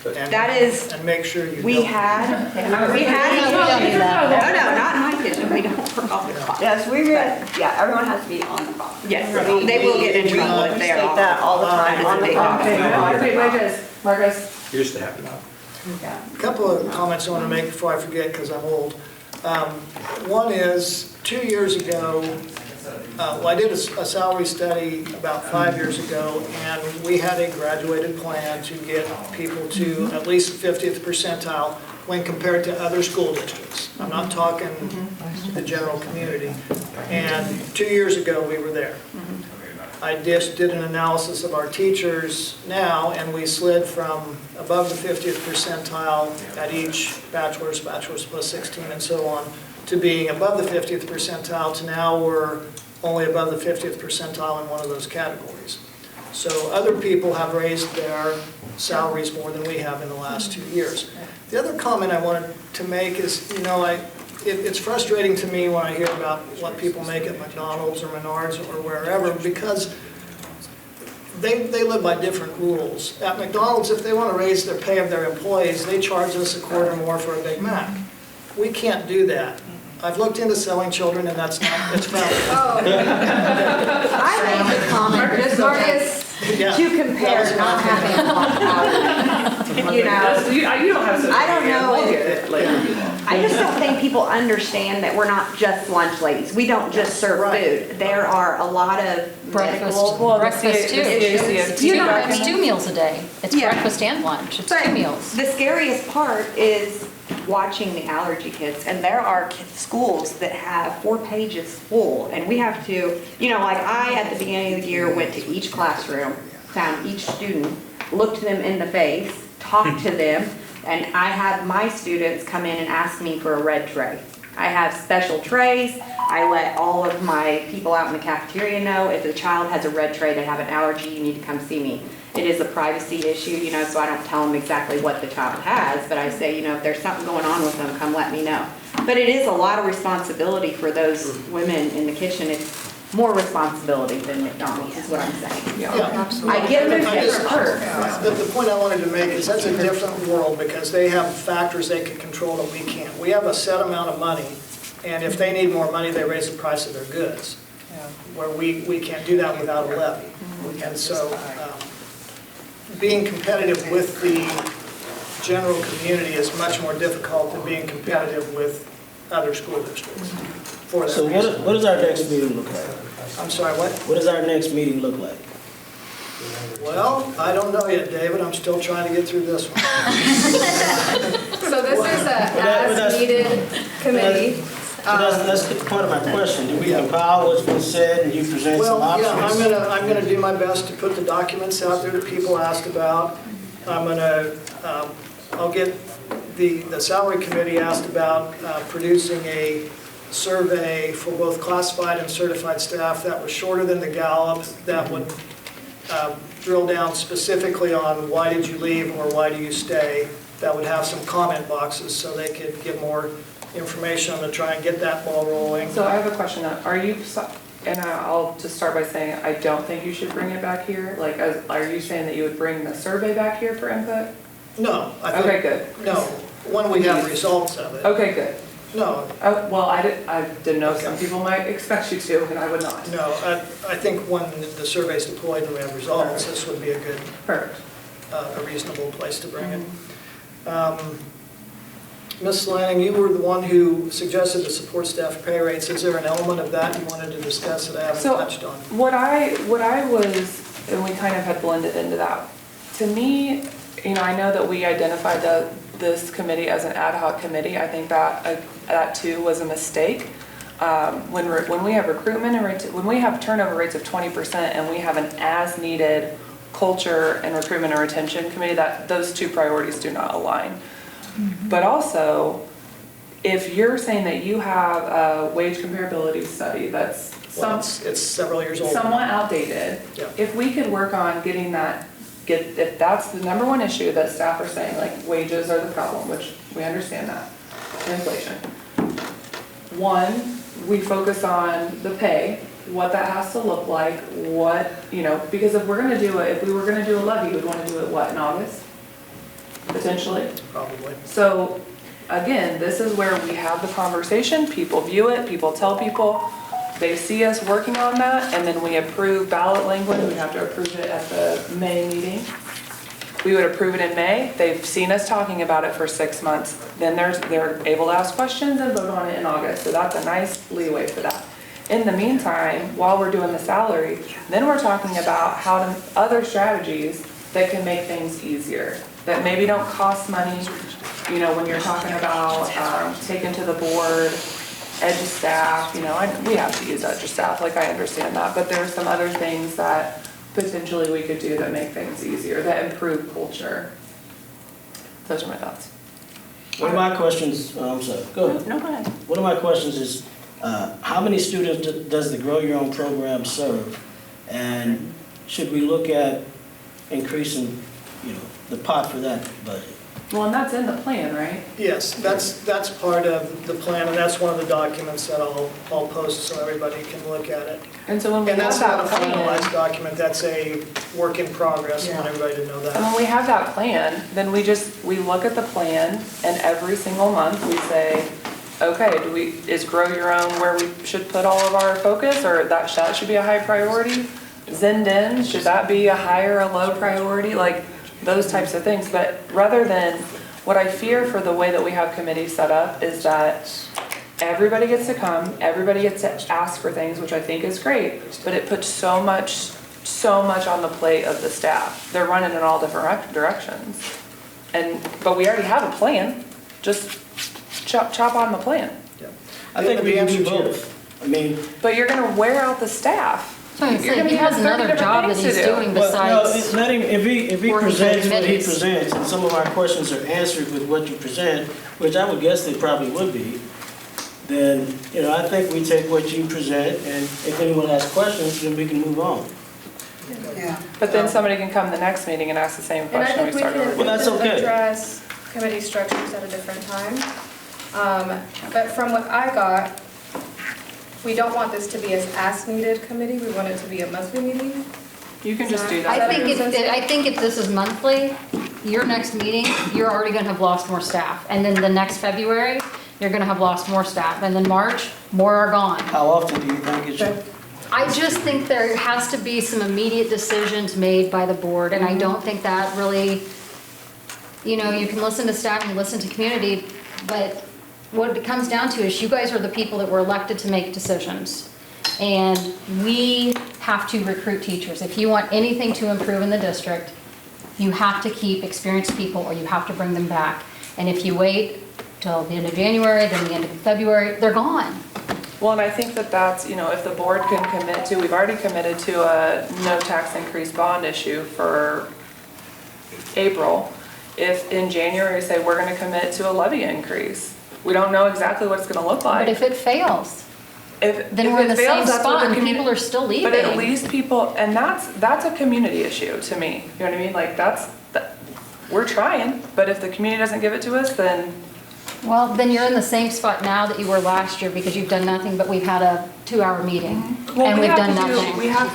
Good. That is, and make sure you we had, not in my kitchen, we don't work off the clock. Yes, yeah, everyone has to be on the clock. Yes, they will get in trouble if they are off. that all the time on the clock. Wait, Marcus. Used to happen. A couple of comments I want to make before I forget, because I'm old. One is, 2 years ago, well, I did a salary study about 5 years ago, and we had a graduated plan to get people to at least 50th percentile when compared to other school districts. I'm not talking the general community. And 2 years ago, we were there. I just did an analysis of our teachers now, and we slid from above the 50th percentile at each bachelor's plus 16 and so on, to being above the 50th percentile, to now we're only above the 50th percentile in one of those categories. So other people have raised their salaries more than we have in the last 2 years. The other comment I wanted to make is, it's frustrating to me when I hear about what people make at McDonald's or Menards or wherever, because they live by different rules. At McDonald's, if they want to raise their pay of their employees, they charge us $0.25 more for a Big Mac. We can't do that. I've looked into selling children, and that's not, it's found. I made the comment, just Marcus, to compare not having a lunch hour. You know, You don't have such. I don't know We'll if- get it later. I just don't think people understand that we're not just lunch ladies. We don't just serve food. There are a lot of medical. Breakfast too. You don't have 2 meals a day. It's Yeah. breakfast and lunch. It's But 2 meals. the scariest part is watching the allergy kids, and there are schools that have 4 pages full, and we have to, like I, at the beginning of the year, went to each classroom, found each student, looked them in the face, talked to them, and I have my students come in and ask me for a red tray. I have special trays. I let all of my people out in the cafeteria know if a child has a red tray, they have an allergy, you need to come see me. It is a privacy issue, so I don't tell them exactly what the child has, but I say, if there's something going on with them, come let me know. But it is a lot of responsibility for those women in the kitchen. It's more responsibility than McDonald's, is what I'm saying. Yeah, absolutely. I get them I in just- different perks. The point I wanted to make is that's a different world, because they have factors they can control that we can't. We have a set amount of money, and if they need more money, they raise the price of their goods, where we can't do that without a levy. And so being competitive with the general community is much more difficult than being competitive with other school districts. For that So reason. what does our next meeting look like? I'm sorry, what? What does our next meeting look like? Well, I don't know yet, David. I'm still trying to get through this one. So this is a as-needed committee. That's part of my question. Do we compile what's been said and you present some Well, yeah, options? I'm gonna do my best to put the documents out there that people asked about. I'll get, the salary committee asked about producing a survey for both classified and certified staff that was shorter than the Gallup, that would drill down specifically on why did you leave or why do you stay, that would have some comment boxes so they could get more information to try and get that ball rolling. So I have a question. And I'll just start by saying, I don't think you should bring it back here. Are you saying that you would bring the survey back here for input? No. Okay, good. No, when we have results of it. Okay, good. No. Oh, well, I didn't know some people might expect you to, and I would not. No, I think when the survey's deployed and we have results, this would be a good, a reasonable place to bring it. Ms. Lanning, you were the one who suggested the support staff pay rates. Is there an element of that you wanted to discuss that I haven't touched on? What I was, and we kind of had blended into that. To me, I know that we identified this committee as an ad hoc committee. I think that too was a mistake. When we have recruitment and when we have turnover rates of 20% and we have an as-needed culture and recruitment and retention committee, that those two priorities do not align. But also, if you're saying that you have a wage comparability study that's it's several years old. Somewhat outdated, if we could work on getting that, if that's the number one issue that staff are saying, like wages are the problem, which we understand that, inflation. One, we focus on the pay, what that has to look like, because if we were gonna do a levy, we'd wanna do it in August? Potentially. Probably. So, again, this is where we have the conversation, people view it, people tell people, they see us working on that, and then we approve ballot language, we have to approve it at the May meeting. We would approve it in May, they've seen us talking about it for 6 months, then they're able to ask questions and vote on it in August, so that's a nice leeway for that. In the meantime, while we're doing the salary, then we're talking about other strategies that can make things easier, that maybe don't cost money, when you're talking about taking to the board edge staff, you know, we have to use edge staff, like I understand that, but there are some other things that potentially we could do that make things easier, that improve culture. Those are my thoughts. One of my questions, I'm sorry, go ahead. No, go ahead. One of my questions is, how many students does the Grow Your Own program serve? And should we look at increasing, you know, the pot for that budget? Well, and that's in the plan, right? Yes, that's part of the plan, and that's one of the documents that I'll post so everybody can look at it. And so when we And have that's not a that plan, finalized document, that's a work in progress, I want everybody to know and that. when we have that plan, then we look at the plan, and every single month we say, okay, is Grow Your Own where we should put all of our focus, or that should be a high priority? Zend in, should that be a high or a low priority? Like, those types of things. But rather than, what I fear for the way that we have committees set up is that everybody gets to come, everybody gets to ask for things, which I think is great, but it puts so much on the plate of the staff. They're running in all different directions. But we already have a plan, just chop on the plan. I think we can do both. I mean. But you're gonna wear out the staff. You're gonna have another job that he's doing besides. Let him, if he working for presents what he committees. presents, and some of our questions are answered with what you present, which I would guess they probably would be, then, you know, I think we take what you present, and if anyone has questions, then we can move on. Yeah. But then somebody can come the next meeting and ask the same And I question think we we started can with. Well, that's okay. address committee structures at a different time. But from what I got, we don't want this to be an as-needed committee, we want it to be a monthly meeting. You can just do that. I think if this is monthly, your next meeting, you're already gonna have lost more staff. And then the next February, you're gonna have lost more staff. And then March, more are gone. How often do you think it should? I just think there has to be some immediate decisions made by the board, and I don't think that really, you know, you can listen to staff and listen to community, but what it comes down to is you guys are the people that were elected to make decisions. And we have to recruit teachers. If you want anything to improve in the district, you have to keep experienced people or you have to bring them back. And if you wait till the end of January, then the end of February, they're gone. Well, and I think that's, you know, if the board can commit to, we've already committed to a no tax increase bond issue for April. If in January we say we're gonna commit to a levy increase, we don't know exactly what it's gonna look like. But if it fails, then we're in the same spot and people are still leaving. But at least people, and that's a community issue to me, you know what I mean? Like we're trying, but if the community doesn't give it to us, then. Well, then you're in the same spot now that you were last year because you've done nothing, but we've had a 2-hour meeting and we've done nothing. We have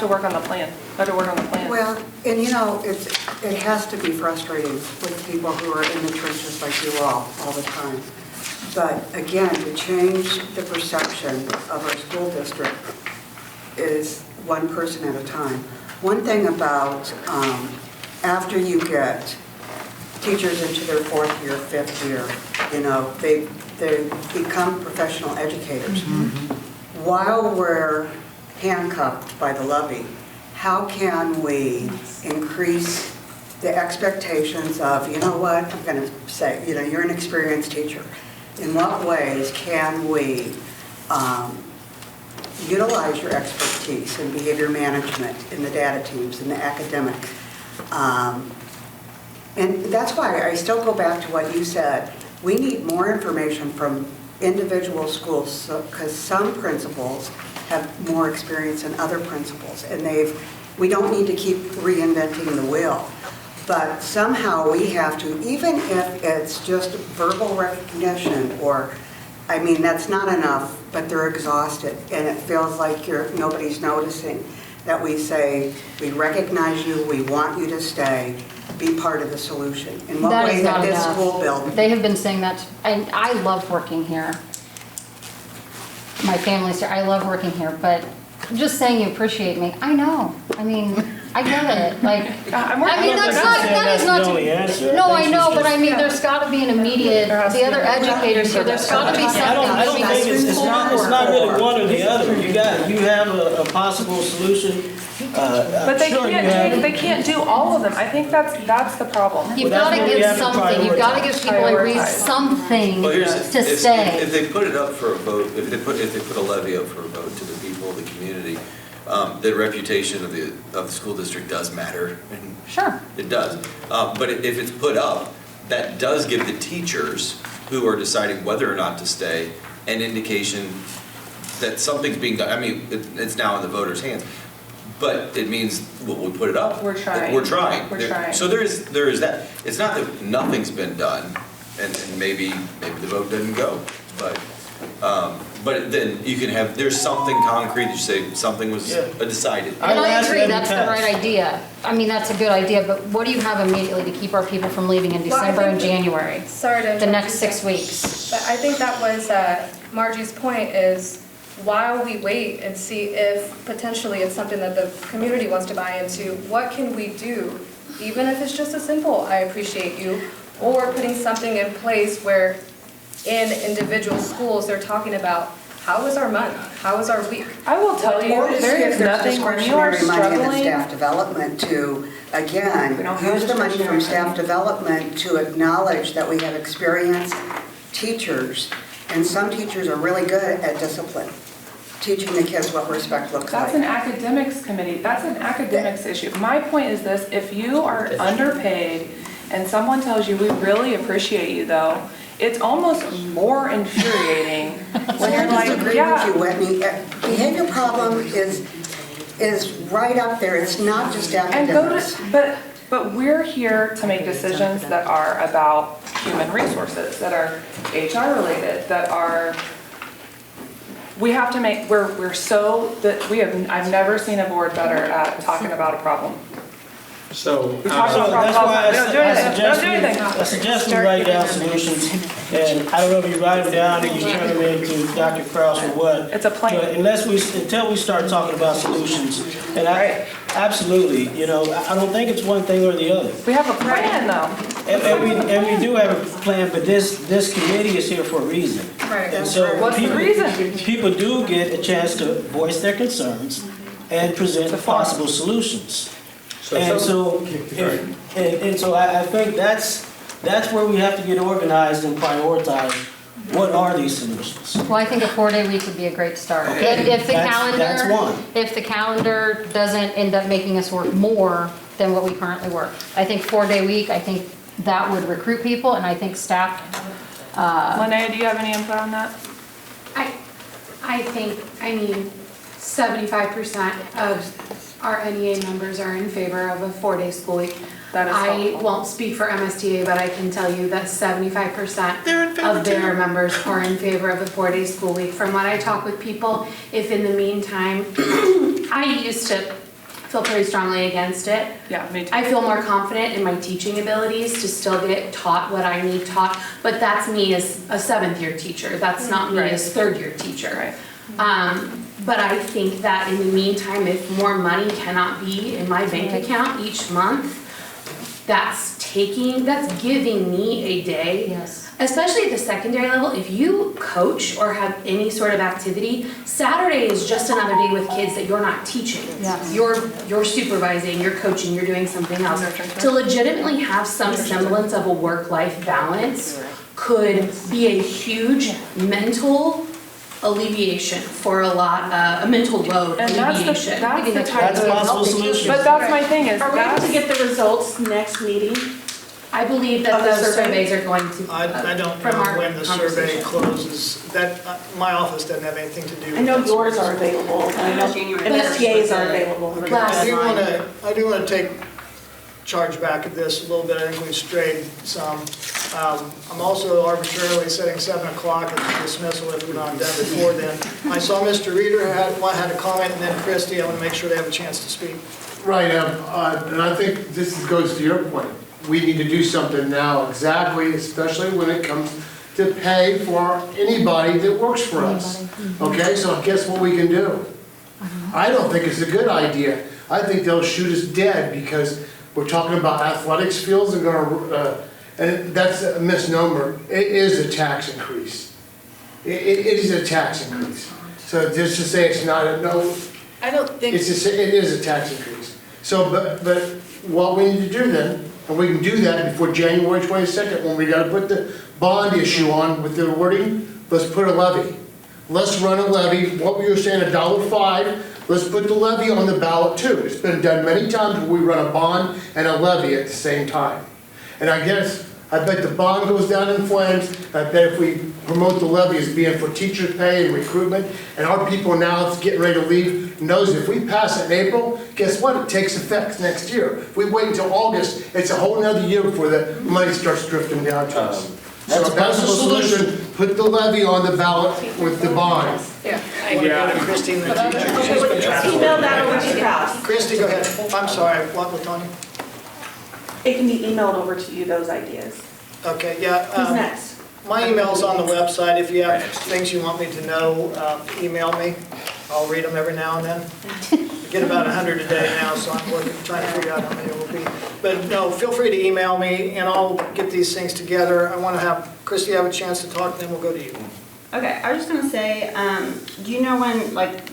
to work on the plan. We have to work on the plan. Well, and you know, it has to be frustrating with people who are in the trenches like you all the time. But again, to change the perception of our school district is one person at a time. One thing about after you get teachers into their 4th year, 5th year, you know, they become professional educators. While we're handcuffed by the levy, how can we increase the expectations of, you know what, I'm going to say, you know, you're an experienced teacher. In what ways can we utilize your expertise in behavior management, in the data teams, in the academic? And that's why I still go back to what you said. We need more information from individual schools because some principals have more experience than other principals, and we don't need to keep reinventing the wheel. But somehow we have to, even if it's just verbal recognition or, I mean, that's not enough, but they're exhausted and it feels like nobody's noticing, that we say, we recognize you, we want you to stay, be part of the solution. In what way that this school build? They have been saying that, and I love working here. My family's here, I love working here, but just saying you appreciate me, I know. I mean, I get it, like, I mean, I'm not that's not, saying that is that's not. the only answer. No, I think know, she's but I just- mean, there's gotta be an immediate, the other educators here, there's gotta be something. I don't think it's not really one or the other. You have a possible solution. But they Sure, you can't, have- they can't do all of them. I think that's the problem. You've Well, that's gotta what we give have to something, you've gotta give people a reason, Prioritize. something Well, here's, to if stay. they put it up for a vote, if they put a levy up for a vote to the people of the community, the reputation of the school district does matter. And Sure. it does. But if it's put up, that does give the teachers who are deciding whether or not to stay an indication that something's being done. I mean, it's now in the voters' hands. But it means, well, we put it up. We're trying. We're trying. We're trying. So there is that. It's not that nothing's been done, and maybe the vote didn't go, but then you can have, there's something concrete that you say something was decided. And I ask agree, them that's the to right idea. I mean, that's a good idea, but what do you have immediately to keep our people from leaving in Well, I December and think- January? Sorry to The interrupt next you, 6 Sam. weeks? But I think that was Margie's point is, while we wait and see if potentially it's something that the community wants to buy into, what can we do? Even if it's just a simple, I appreciate you, or putting something in place where in individual schools, they're talking about, how is our month? How is our week? I will tell you, Or to see there if is there's nothing, when you are discretionary money in the struggling. staff development to, again, We don't have use the money from discretionary staff money. development to acknowledge that we have experienced teachers, and some teachers are really good at discipline, teaching the kids what respect looks That's an like. academics committee, that's an academics issue. My point is this, if you are underpaid and someone tells you, we really appreciate you though, it's almost more infuriating when you're I like, disagree with yeah. you, Whitney. Behavior problem is right up there. It's not just And go academics. to, but we're here to make decisions that are about human resources, that are HR related, that are, we have to make, we're so, that we have, I've never seen a board better at talking about a problem. So, We talk So about that's why problems, we don't do anything, we don't do anything. I suggest we write down solutions, and I don't know if you write them down or you turn them into Dr. Kraus or what. It's a plan. But until we start talking about solutions, and absolutely, I don't think it's one thing or the other. We have a plan though. And we do have a plan, but this committee is here for a reason. Right. And so What's the reason? people do get a chance to voice their concerns and present possible solutions. And so, I think that's where we have to get organized and prioritize, what are these solutions? Well, I think a 4-day week would be a great start. Okay, If the that's one. If the calendar doesn't end up making us work more than what we currently work. I think 4-day week, I think that would recruit people, and I think staff, Linnea, do you have any input on that? I think, 75% of our NEA members are in favor of a 4-day school week. That is I helpful. won't speak for MSTA, but I can tell you that 75% of their members are in favor of a 4-day school week. From what I talk with people, if in the meantime, I used to feel pretty strongly against it. Yeah, me too. I feel more confident in my teaching abilities to still get taught what I need taught, but that's me as a 7th-year teacher. That's not me Right. as 3rd-year teacher. Right. But I think that in the meantime, if more money cannot be in my bank account each month, that's giving me a day. yes. Especially at the secondary level, if you coach or have any sort of activity, Saturday is just another day with kids that you're not teaching. Yes. You're supervising, you're coaching, you're doing something else. To legitimately have some semblance of a work-life balance could be a huge mental alleviation for a mental load And that's the alleviation. type of possible solution. But that's my thing is, Are we able that's, to get the results next meeting? I believe that Of the those survey? surveys are going to. I don't from know our when the survey conversation. closes. My office doesn't have anything to do with I know that. yours are available, and I know MSTA's are available. Okay, I do want to take charge back of this a little bit. I think we've strayed some. I'm also arbitrarily setting 7 o'clock as dismissal if we're not done before then. I saw Mr. Reeder had a comment, and then Christie. I want to make sure they have a chance to speak. Right, and I think this goes to your point. We need to do something now, exactly, especially when it comes to pay for anybody that works for us. Okay, so guess what we can do? I don't think it's a good idea. I think they'll shoot us dead because we're talking about athletics fields and and that's a misnomer. It is a tax increase. It is a tax increase. So just to say it's not no, I don't think. it is a tax increase. So, but what we need to do then, and we can do that before January 22nd, when we gotta put the bond issue on with the wording, let's put a levy. Let's run a levy, what we were saying, $1.05, let's put the levy on the ballot too. It's been done many times where we run a bond and a levy at the same time. And I bet the bond goes down in flames. I bet if we promote the levy as being for teacher pay and recruitment, and our people now getting ready to leave, knows if we pass it in April, guess what? It takes effect next year. If we wait until August, it's a whole nother year before the money starts drifting down to us. So that's the solution. Put the levy on the ballot with the bond. Yeah. Christine, the teacher. Email that over to Cass. Christie, go ahead. I'm sorry, what, Latonya? It can be emailed over to you, those ideas. Okay, yeah. Who's next? My email's on the website. If you have things you want me to know, email me. I'll read them every now and then. I get about 100 a day now, so I'm trying to figure out how many it will be. But no, feel free to email me, and I'll get these things together. I want to have Christie have a chance to talk, then we'll go to you. Okay, I was just gonna say, do you know when, like,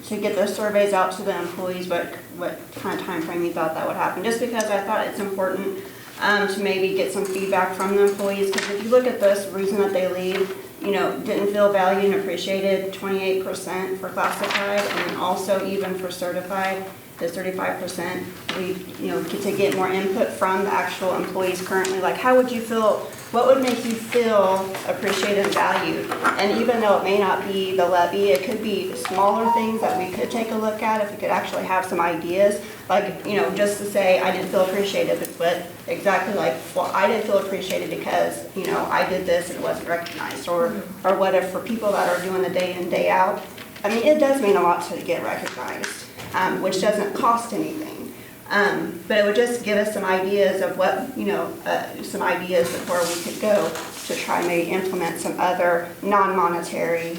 to get those surveys out to the employees, what kind of time frame you thought that would happen? Just because I thought it's important to maybe get some feedback from the employees, because if you look at this, reason that they leave, you know, didn't feel valued and appreciated, 28% for classified, and then also even for certified, the 35%. We, you know, to get more input from the actual employees currently, like how would you feel, what would make you feel appreciated and valued? And even though it may not be the levy, it could be smaller things that we could take a look at if we could actually have some ideas. Like, you know, just to say, I didn't feel appreciated, but exactly like, well, I didn't feel appreciated because, you know, I did this and it wasn't recognized. Or what if for people that are doing the day in, day out, I mean, it does mean a lot to get recognized, which doesn't cost anything. But it would just give us some ideas of what, you know, some ideas of where we could go to try and maybe implement some other non-monetary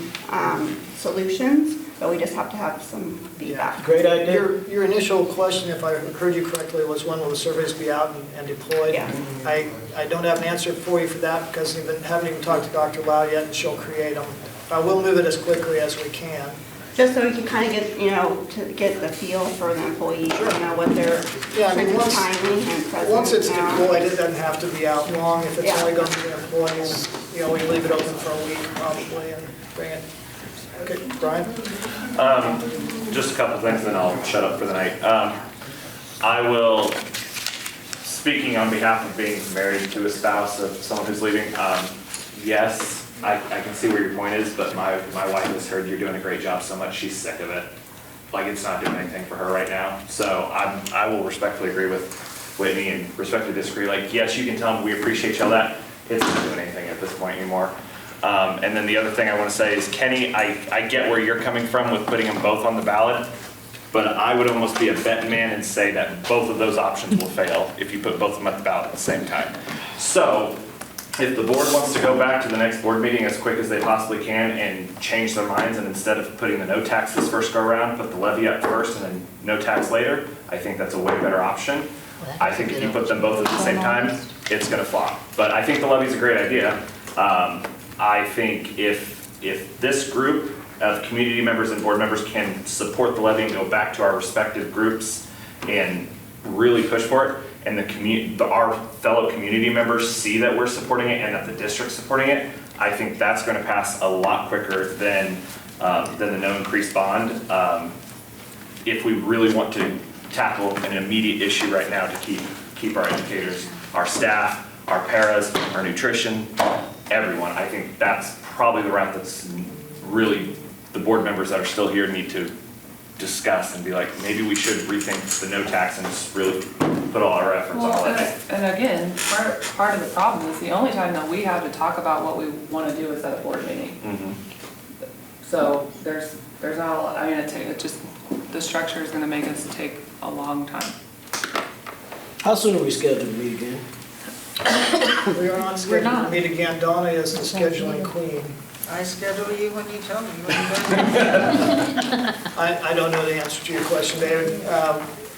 solutions, but we just have to have some feedback. Great idea. Your initial question, if I heard you correctly, was when will the surveys be out and deployed? Yeah. I don't have an answer for you for that because I haven't even talked to Dr. Lau yet, and she'll create them. We'll move it as quickly as we can. Just so we can kind of get, you know, to get the feel for the employees, you know, what their timely and present. Once it's now. deployed, it doesn't have to be out long. If it's Yeah. only going to be employees, you know, we leave it open for a week probably and bring it. Okay, Brian? Just a couple things, then I'll shut up for the night. I will, speaking on behalf of being married to a spouse of someone who's leaving, yes, I can see where your point is, but my wife has heard you're doing a great job so much, she's sick of it. Like, it's not doing anything for her right now. So I will respectfully agree with Whitney and respectfully disagree. Like, yes, you can tell them we appreciate y'all that. It's not doing anything at this point anymore. And then the other thing I want to say is, Kenny, I get where you're coming from with putting them both on the ballot, but I would almost be a betting man and say that both of those options will fail if you put both of them at the ballot at the same time. So if the board wants to go back to the next board meeting as quick as they possibly can and change their minds, and instead of putting the no tax this first go around, put the levy up first and then no tax later, I think that's a way better option. I think if you put them both at the same time, it's gonna flop. But I think the levy's a great idea. I think if this group of community members and board members can support the levy and go back to our respective groups and really push for it, and our fellow community members see that we're supporting it and that the district's supporting it, I think that's gonna pass a lot quicker than the no increase bond. If we really want to tackle an immediate issue right now to keep our educators, our staff, our paras, our nutrition, everyone, I think that's probably the route that's really the board members that are still here need to discuss and be like, maybe we should rethink the no tax and just really put all our efforts on that. And again, part of the problem is the only time that we have to talk about what we want to do is at a board meeting. So there's not a lot, I mean, it just, the structure is going to make us take a long time. How soon are we scheduled to meet again? We are on schedule to meet again. Donna is the scheduling queen. I schedule you when you tell me. I don't know the answer to your question, David.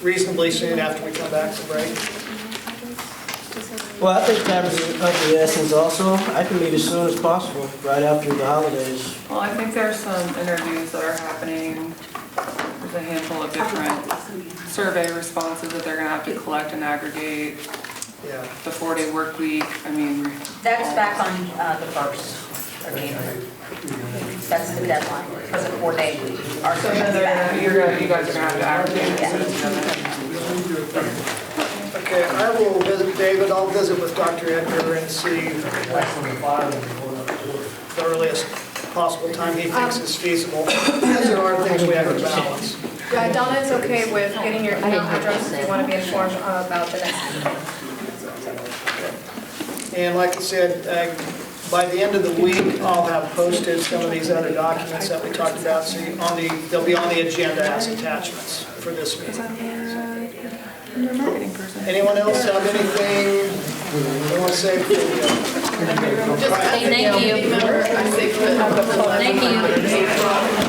Reasonably soon after we come back from break. Well, I think time is of the essence also. I can meet as soon as possible, right after the holidays. Well, I think there's some interviews that are happening. There's a handful of different survey responses that they're gonna have to collect and aggregate. Yeah. The 4-day work week, I mean. That's back on the 1st of January. That's the deadline for the 4-day week. Our So then you guys are gonna have to aggregate it. Okay, I will visit David. I'll visit with Dr. Edgar and see the earliest possible time he thinks is feasible. As there are things we have to balance. Donna is okay with getting your email address if you want to be informed about the next meeting. And like I said, by the end of the week, I'll have posted some of these other documents that we talked about. So they'll be on the agenda as attachments for this meeting. Anyone else have anything they want to say before we go? Thank you. Thank you.